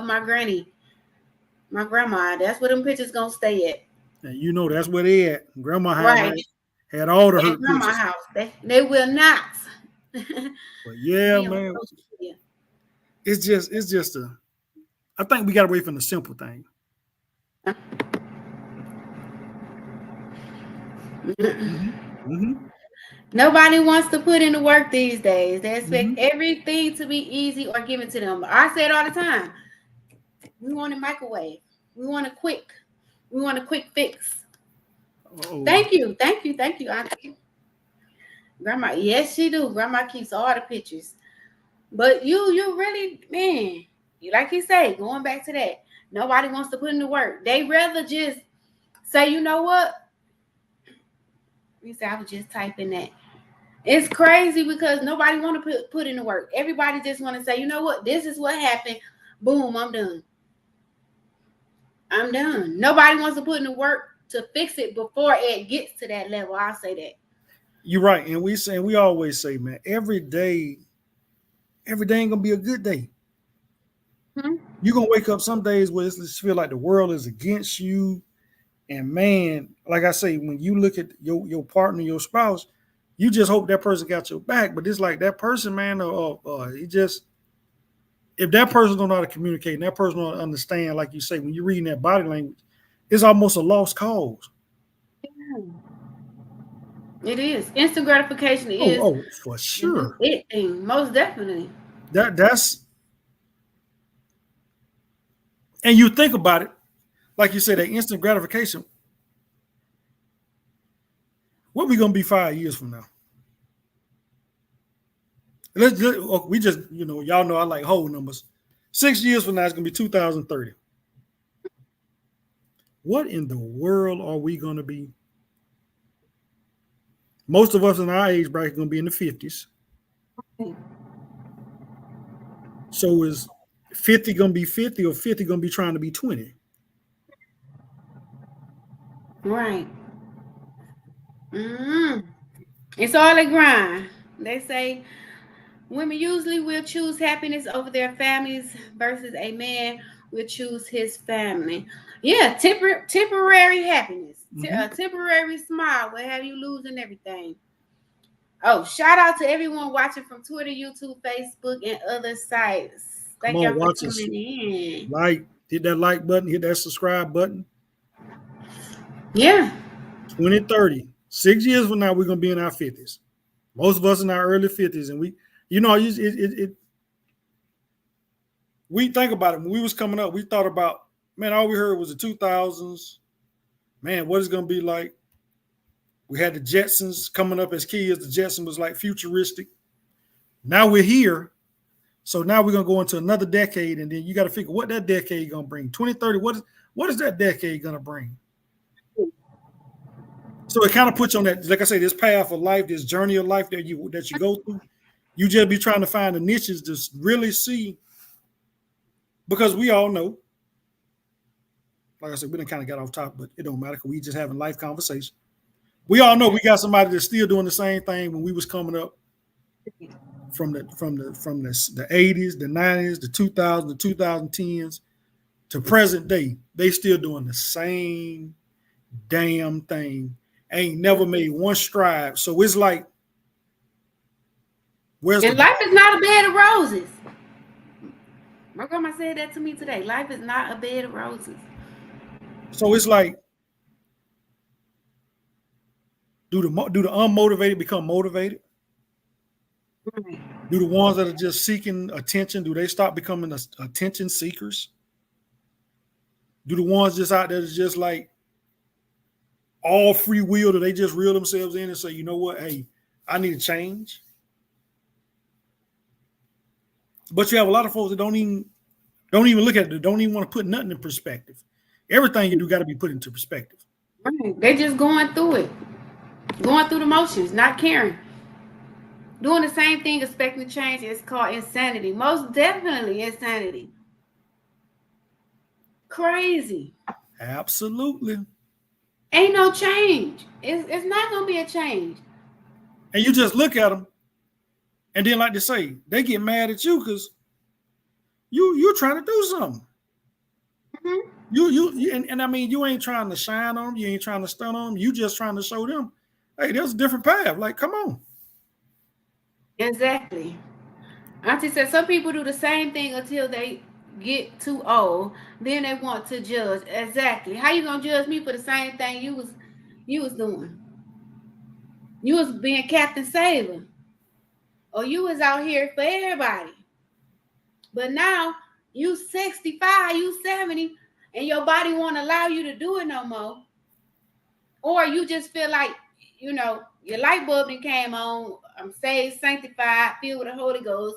my granny, my grandma. That's where them pictures gonna stay at. And you know that's where they at. Grandma house Right. had all the At hurt grandma pictures. house. They will not But yeah, be on man, social media. it's just I think we got away from the simple thing. Nobody wants to put in the work these days. They expect everything to be easy or given to them. I say it all the time. We want a microwave. We want a quick fix. Uh-oh. Thank you, Auntie. Grandma, yes, she do. Grandma keeps all the pictures. But you really, man, like you say, going back to that, nobody wants to put in the work. They rather just say, you know what? You say, I was just typing that. It's crazy because nobody want to put in the work. Everybody just want to say, you know what? This is what happened. Boom, I'm done. I'm done. Nobody wants to put in the work to fix it before it gets to that level. I'll say that. You're right. And we always say, man, every day ain't gonna be a good day. You're gonna wake up some days where it's feel like the world is against you. And man, like I say, when you look at your partner, your spouse, you just hope that person got your back. But it's like that person, man, he just, if that person don't know how to communicate and that person don't understand, like you say, when you're reading that body language, it's almost a lost cause. It is. Instant gratification is for sure. It thing, most definitely. That's, and you think about it, like you said, that instant gratification. What we gonna be 5 years from now? We just, y'all know I like whole numbers. 6 years from now, it's gonna be 2030. What in the world are we gonna be? Most of us in our age bracket are gonna be in the 50s. So is 50 gonna be 50 or 50 gonna be trying to be 20? Right. It's all a grind. They say women usually will choose happiness over their families versus a man will choose his family. Yeah, temporary happiness, a temporary smile will have you losing everything. Oh, shout out to everyone watching from Twitter, YouTube, Facebook, and other sites. Thank y'all for tuning in. Hit that like button, hit that subscribe button. Yeah. 2030. 6 years from now, we're gonna be in our 50s. Most of us in our early 50s, and we think about it. When we was coming up, we thought about, man, all we heard was the 2000s. Man, what is gonna be like? We had the Jetsons coming up as kids. The Jetsons was like futuristic. Now we're here. So now we're gonna go into another decade, and then you got to figure what that decade gonna bring. 2030. What is that decade gonna bring? So it kind of puts you on that, like I say, this path of life, this journey of life that you go through. You just be trying to find the niches to really see, because we all know, like I said, we done kind of got off top, but it don't matter because we just having life conversation. We all know we got somebody that's still doing the same thing when we was coming up from the 80s, the 90s, the 2000s, the 2010s to present day. They still doing the same damn thing. Ain't never made one stride. So it's like, life is not a bed of roses. My grandma said that to me today. Life is not a bed of roses. So it's like, do the unmotivated become motivated? Do the ones that are just seeking attention, do they stop becoming attention seekers? Do the ones just out there that's just like all free will, do they just reel themselves in and say, you know what, hey, I need to change? But you have a lot of folks that don't even look at it, don't even want to put nothing in perspective. Everything you do got to be put into perspective. Right. They just going through it. Going through the motions, not caring. Doing the same thing, expecting to change. It's called insanity. Most definitely insanity. Crazy. Absolutely. Ain't no change. It's not gonna be a change. And you just look at them, and then like they say, they get mad at you because you're trying to do something. Mm-hmm. You and I mean, you ain't trying to shine on them, you ain't trying to stun on them, you just trying to show them, hey, there's a different path. Like, come on. Exactly. Auntie said some people do the same thing until they get too old. Then they want to judge. Exactly. How you gonna judge me for the same thing you was doing? You was being Captain Saver, or you was out here for everybody. But now you 65, you 70, and your body won't allow you to do it no more. Or you just feel like, your light bulb then came on. I'm saved, sanctified, filled with the Holy Ghost.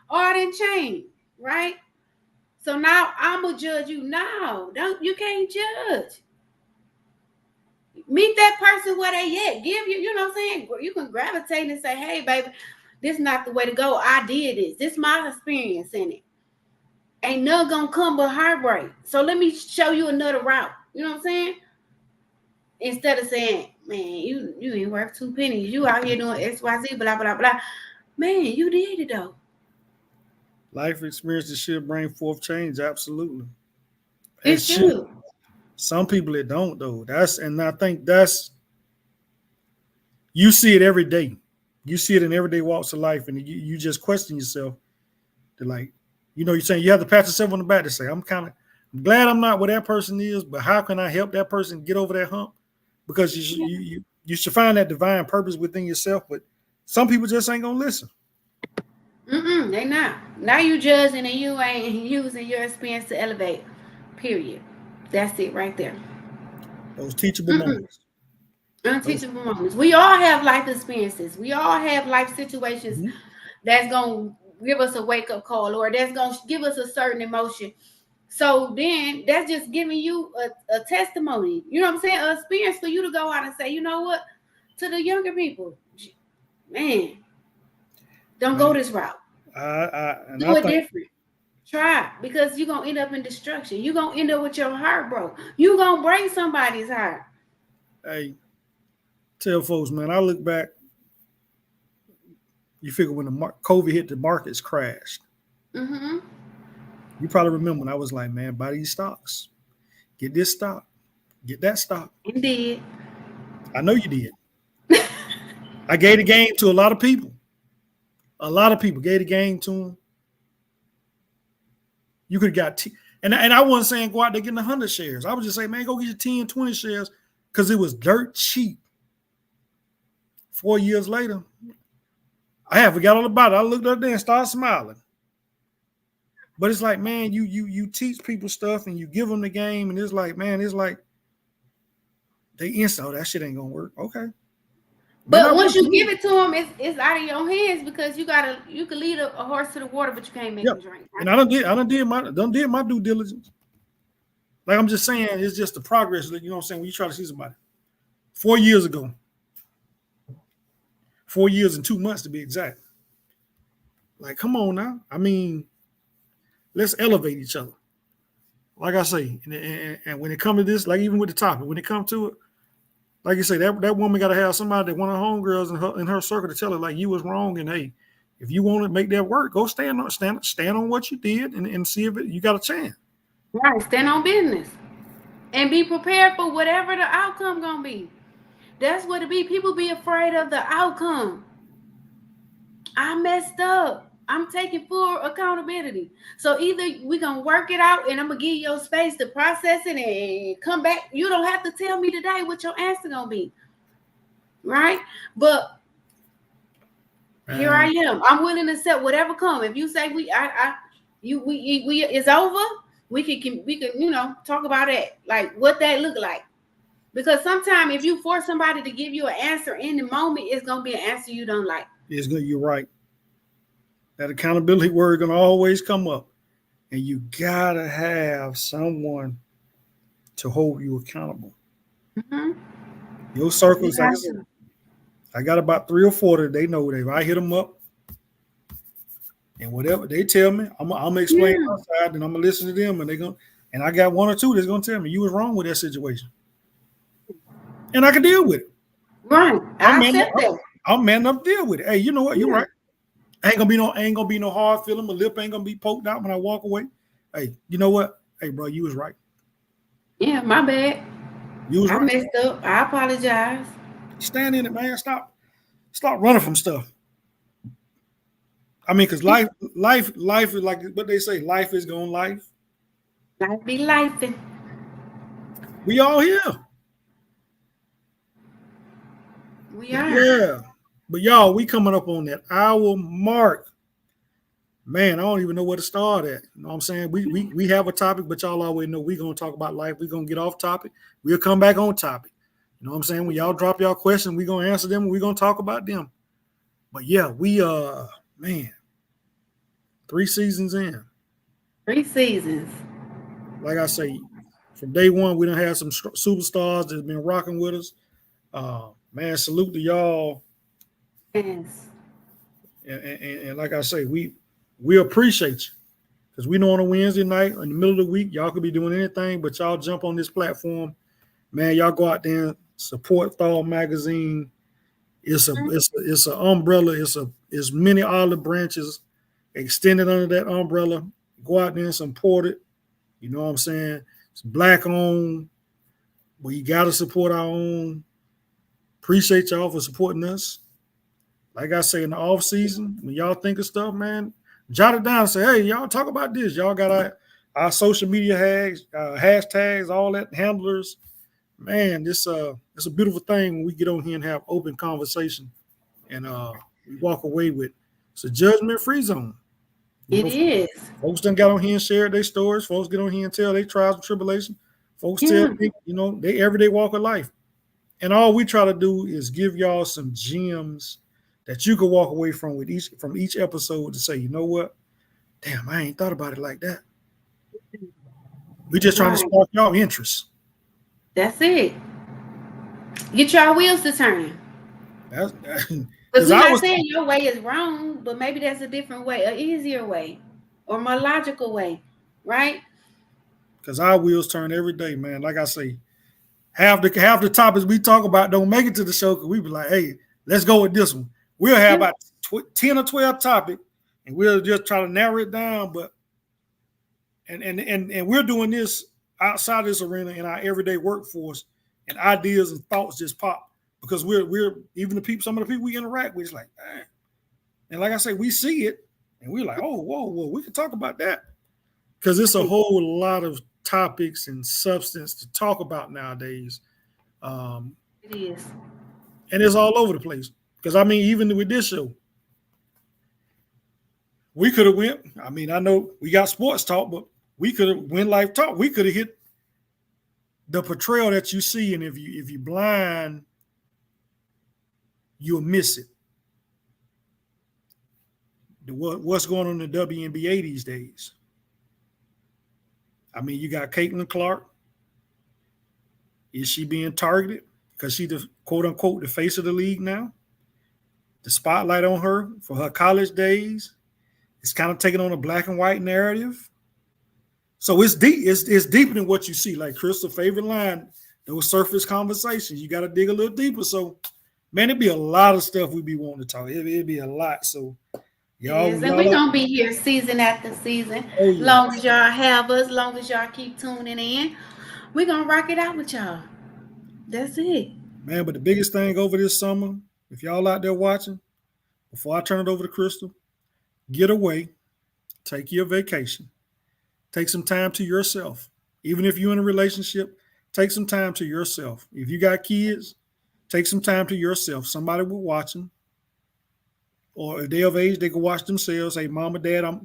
Or it didn't change, right? So now I'm gonna judge you. No, you can't judge. Meet that person where they at. Give you know what I'm saying? You can gravitate and say, hey, baby, this is not the way to go. I did this. This is my experience in it. Ain't nothing gonna come but heartbreak. So let me show you another route. You know what I'm saying? Instead of saying, man, you ain't worth 2 pennies. You out here doing XYZ, blah, blah, blah. Man, you did it though. Life experiences should bring forth change, absolutely. It should. Some people it don't though. And I think you see it every day. You see it in everyday walks of life, and you just question yourself. To like, you're saying you have to pat yourself on the back to say, I'm glad I'm not where that person is, but how can I help that person get over that hump? Because you should find that divine purpose within yourself, but some people just ain't gonna listen. They not. Now you judging and you ain't using your experience to elevate. Period. That's it right there. Those teachable moments. Unteachable moments. We all have life experiences. We all have life situations that's gonna give us a wake up call, or that's gonna give us a certain emotion. So then that's just giving you a testimony. You know what I'm saying? An experience for you to go out and say, you know what, to the younger people, man, don't go this route. Do it different. Try, because you're gonna end up in destruction. You're gonna end up with your heart broke. You're gonna break somebody's heart. Hey, tell folks, man, I look back. You figure when the COVID hit, the markets crashed. Mm-hmm. You probably remember when I was like, man, buy these stocks. Get this stock. Get that stock. You did. I know you did. I gave the game to a lot of people. A lot of people gave the game to them. You could have got, and I wasn't saying go out there getting 100 shares. I was just saying, man, go get your 10, 20 shares because it was dirt cheap. 4 years later, I forgot all about it. I looked up there and started smiling. But it's like, man, you teach people stuff and you give them the game, and it's like, man, it's like they instant, oh, that shit ain't gonna work. Okay. But once you give it to them, it's out of your hands, because you can lead a horse to the water, but you can't make him drink. Right? And I done did my due diligence. Like I'm just saying, it's just the progress. You know what I'm saying? When you try to see somebody 4 years ago, 4 years and 2 months to be exact. Like, come on now. I mean, let's elevate each other. Like I say, and when it comes to this, like even with the topic, when it comes to it, like you say, that woman got to have somebody, one of her homegirls in her circle, to tell her like you was wrong, and hey, if you want to make that work, go stand on what you did and see if you got a chance. Right, stand on business and be prepared for whatever the outcome gonna be. That's what it be. People be afraid of the outcome. I messed up. I'm taking full accountability. So either we gonna work it out, and I'm gonna give you your space to process it and come back. You don't have to tell me today what your answer gonna be, right? But here I am. I'm willing to accept whatever come. If you say we it's over, we can talk about it, like what that look like. Because sometimes if you force somebody to give you an answer in the moment, it's gonna be an answer you don't like. It's good. You're right. That accountability word gonna always come up, and you gotta have someone to hold you accountable. Mm-hmm. Your circles, I got about 3 or 4 that they know that if I hit them up, and whatever they tell me, I'm gonna explain my side, and I'm gonna listen to them, and I got 1 or 2 that's gonna tell me you was wrong with that situation. and I can deal with it. Right. I accept that. I'm man enough to deal with it. Hey, you know what? You're Yeah. right. Ain't gonna be no hard feeling. My lip ain't gonna be poked out when I walk away. Hey, you know what? Hey, bro, you was right. Yeah, my bad. You was I right. messed up. I apologize. Stand in it, man. Stop running from stuff. I mean, because life is like what they say, life is going life. Life be lifing. We all here. We are. Yeah. But y'all, we coming up on that hour mark. Man, I don't even know where to start at. You know what I'm saying? We have a topic, but y'all always know we're gonna talk about life. We're gonna get off topic. We'll come back on topic. You know what I'm saying? When y'all drop y'all questions, we're gonna answer them and we're gonna talk about them. But yeah, we man, 3 seasons in. 3 seasons. Like I say, from day one, we done had some superstars that's been rocking with us. Man, salute to y'all. Yes. And like I say, we appreciate you. Because we know on a Wednesday night, in the middle of the week, y'all could be doing anything, but y'all jump on this platform. Man, y'all go out there and support Thawed Magazine. It's an umbrella. It's many olive branches extended under that umbrella. Go out there and support it. You know what I'm saying? It's Black owned. We gotta support our own. Appreciate y'all for supporting us. Like I say, in the off season, when y'all think of stuff, man, jot it down. Say, hey, y'all talk about this. Y'all got our social media hashtags, all that handlers. Man, it's a beautiful thing when we get on here and have open conversation, and we walk away with it's a judgment-free zone. It is. Folks done got on here and shared their stories. Folks get on here and tell their trials and tribulations. Folks tell they everyday walk of life. And all we try to do is give y'all some gems that you can walk away from each episode to say, you know what? Damn, I ain't thought about it like that. We just trying to spark y'all interest. That's it. Get your wheels to turn. Because we're not saying your way is wrong, but maybe there's a different way, an easier way, or more logical way, right? Because our wheels turn every day, man. Like I say, half the topics we talk about don't make it to the show because we be like, hey, let's go with this one. We'll have about 10 or 12 topics, and we'll just try to narrow it down. But and we're doing this outside this arena in our everyday workforce, and ideas and thoughts just pop because we're even some of the people we interact with. It's like, man. And like I say, we see it, and we're like, oh, whoa, we can talk about that because it's a whole lot of topics and substance to talk about nowadays. It is, and it's all over the place. Because I mean, even with this show, we could have went. I mean, I know we got sports talk, but we could have went life talk. We could have hit the portrayal that you see, and if you blind, you'll miss it. What's going on in the WNBA these days? I mean, you got Caitlin Clark. Is she being targeted because she the quote unquote the face of the league now? The spotlight on her for her college days. It's kind of taking on a black and white narrative. So it's deep. It's deeper than what you see. Like Crystal's favorite line, those surface conversations. You got to dig a little deeper. So, man, it'd be a lot of stuff we'd be wanting to talk. It'd be a lot. So, y'all, and we're gonna be here season after season. Long as y'all have us, long as y'all keep tuning in, we're gonna rock it out with y'all. That's it. Man, but the biggest thing over this summer, if y'all out there watching, before I turn it over to Crystal, get away, take your vacation, take some time to yourself. Even if you're in a relationship, take some time to yourself. If you got kids, take some time to yourself. Somebody will watch them. Or if they're of age, they can watch themselves. Say, Mom or Dad, I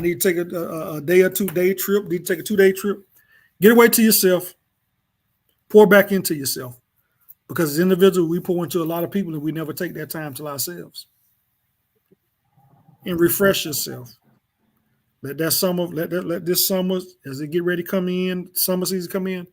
need to take a day or 2 day trip. Need to take a 2-day trip. Get away to yourself. Pour back into yourself. Because as individuals, we pour into a lot of people and we never take that time to ourselves. And refresh yourself. Let this summer, as it get ready to come in, summer season come in,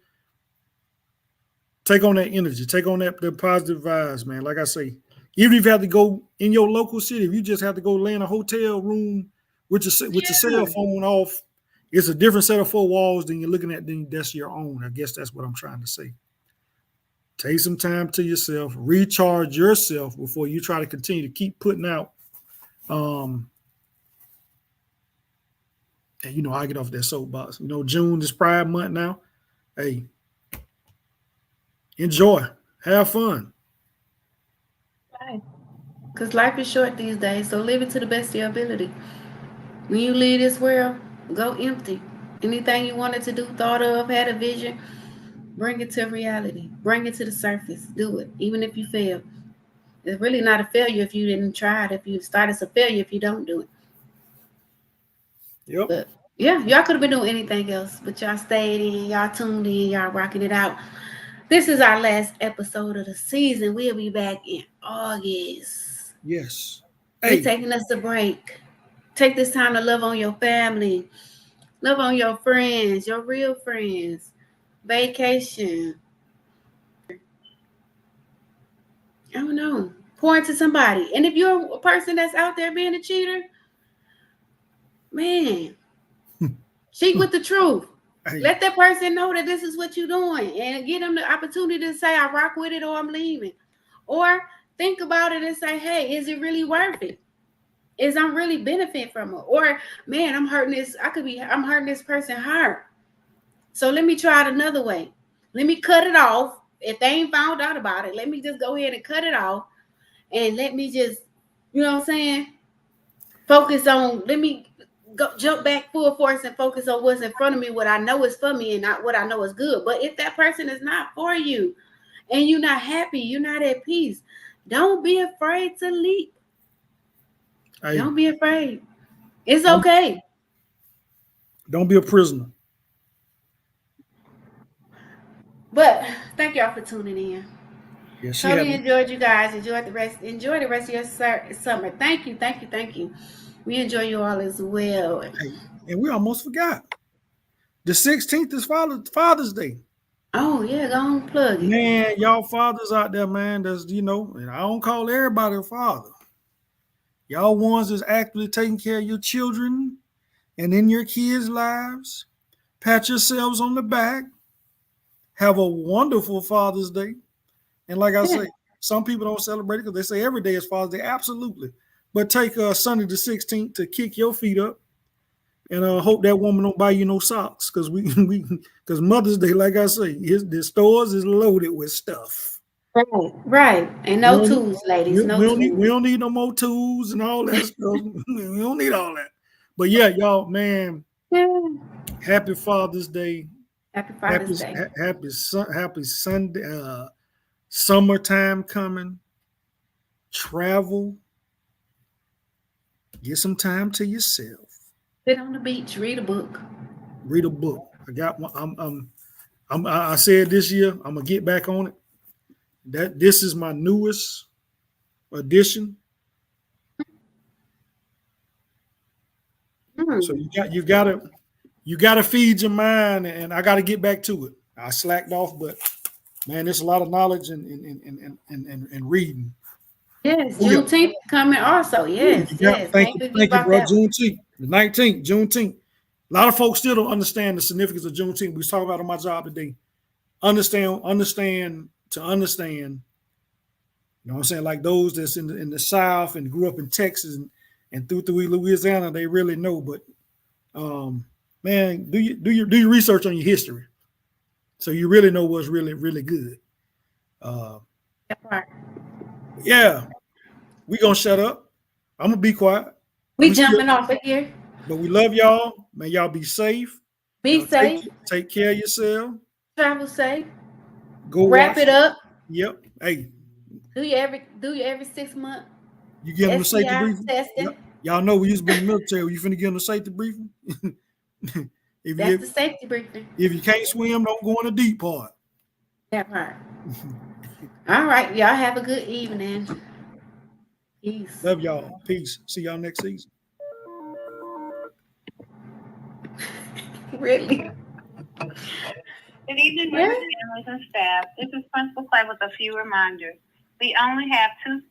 take on that energy. Take on that positive vibes, man. Like I say, even if you have to go in your local city, if you just have to go lay in a hotel room with your cell phone off, it's a different set of four walls than you're looking at. Then that's your own. I guess that's what I'm trying to say. Take some time to yourself, recharge yourself before you try to continue to keep putting out. And I get off that soapbox. June is Pride Month now. Hey, enjoy, have fun. Because life is short these days, so live it to the best of your ability. When you leave this world, go empty. Anything you wanted to do, thought of, had a vision, bring it to reality. Bring it to the surface. Do it, even if you fail. It's really not a failure if you didn't try it. If you start, it's a failure if you don't do it. Yep. But yeah, y'all could have been doing anything else, but y'all stayed in, y'all tuned in, y'all rocking it out. This is our last episode of the season. We'll be back in August. Yes. We're taking us a break. Take this time to love on your family, love on your friends, your real friends. Vacation. I don't know. Pour into somebody. And if you're a person that's out there being a cheater, man, cheat with the truth. Hey. Let that person know that this is what you're doing and give them the opportunity to say, I rock with it or I'm leaving. Or think about it and say, hey, is it really worth it? Is I'm really benefit from it? Or, man, I'm hurting this person's heart. So let me try it another way. Let me cut it off. If they ain't found out about it, let me just go ahead and cut it off. And let me just, focus on, let me jump back full force and focus on what's in front of me, what I know is for me and not what I know is good. But if that person is not for you and you're not happy, you're not at peace, don't be afraid to leap. Hey. Don't be afraid. It's okay. Don't be a prisoner. But thank y'all for tuning in. Yes, totally enjoyed you guys. Enjoy the rest of your summer. Thank you. We enjoy you all as well. Hey, and we almost forgot. The 16th is Father's Day. Oh, yeah, go on, plug it. Man, y'all fathers out there, man, that's, and I don't call everybody a father. Y'all ones that's actively taking care of your children and in your kids' lives. Pat yourselves on the back. Have a wonderful Father's Day. And like I say, some people don't celebrate it because they say every day is Father's Day. Absolutely. But take Sunday the 16th to kick your feet up. And hope that woman don't buy you no socks because because Mother's Day, like I say, the stores is loaded with stuff. Right. And no tools, ladies. We don't need no more tools and all that stuff. We don't need all that. But yeah, y'all, man, happy Father's Day. Happy Father's Day. Happy Sunday. Summertime coming. Travel. Get some time to yourself. Sit on the beach. Read a book. Read a book. I got one. I said this year I'm gonna get back on it. This is my newest addition. So you gotta feed your mind, and I gotta get back to it. I slacked off, but man, there's a lot of knowledge and reading. Yes, Juneteenth coming also. Yes. Thank you, bro. Juneteenth, the 19th, Juneteenth. A lot of folks still don't understand the significance of Juneteenth. We was talking about on my job today. Understand. You know what I'm saying? Like those that's in the South and grew up in Texas and through Louisiana, they really know. But man, do your research on your history, so you really know what's really, really good. Yeah, we gonna shut up. I'm gonna be quiet. We jumping off of here. But we love y'all. Man, y'all be safe. Be safe. Take care of yourself. Travel safe. Go wrap it up. Yep. Hey. Do you every 6 months? You give them a safety briefing. Testing. Y'all know we used to be in the military. You finna give them a safety briefing. That's the safety briefing. If you can't swim, don't go in the deep part. That part. All right. Y'all have a good evening. Peace. Love y'all. Peace. See y'all next season. Really? Good evening, members, families, and staff. This is Principal Clay with a few reminders. We only have 2 schools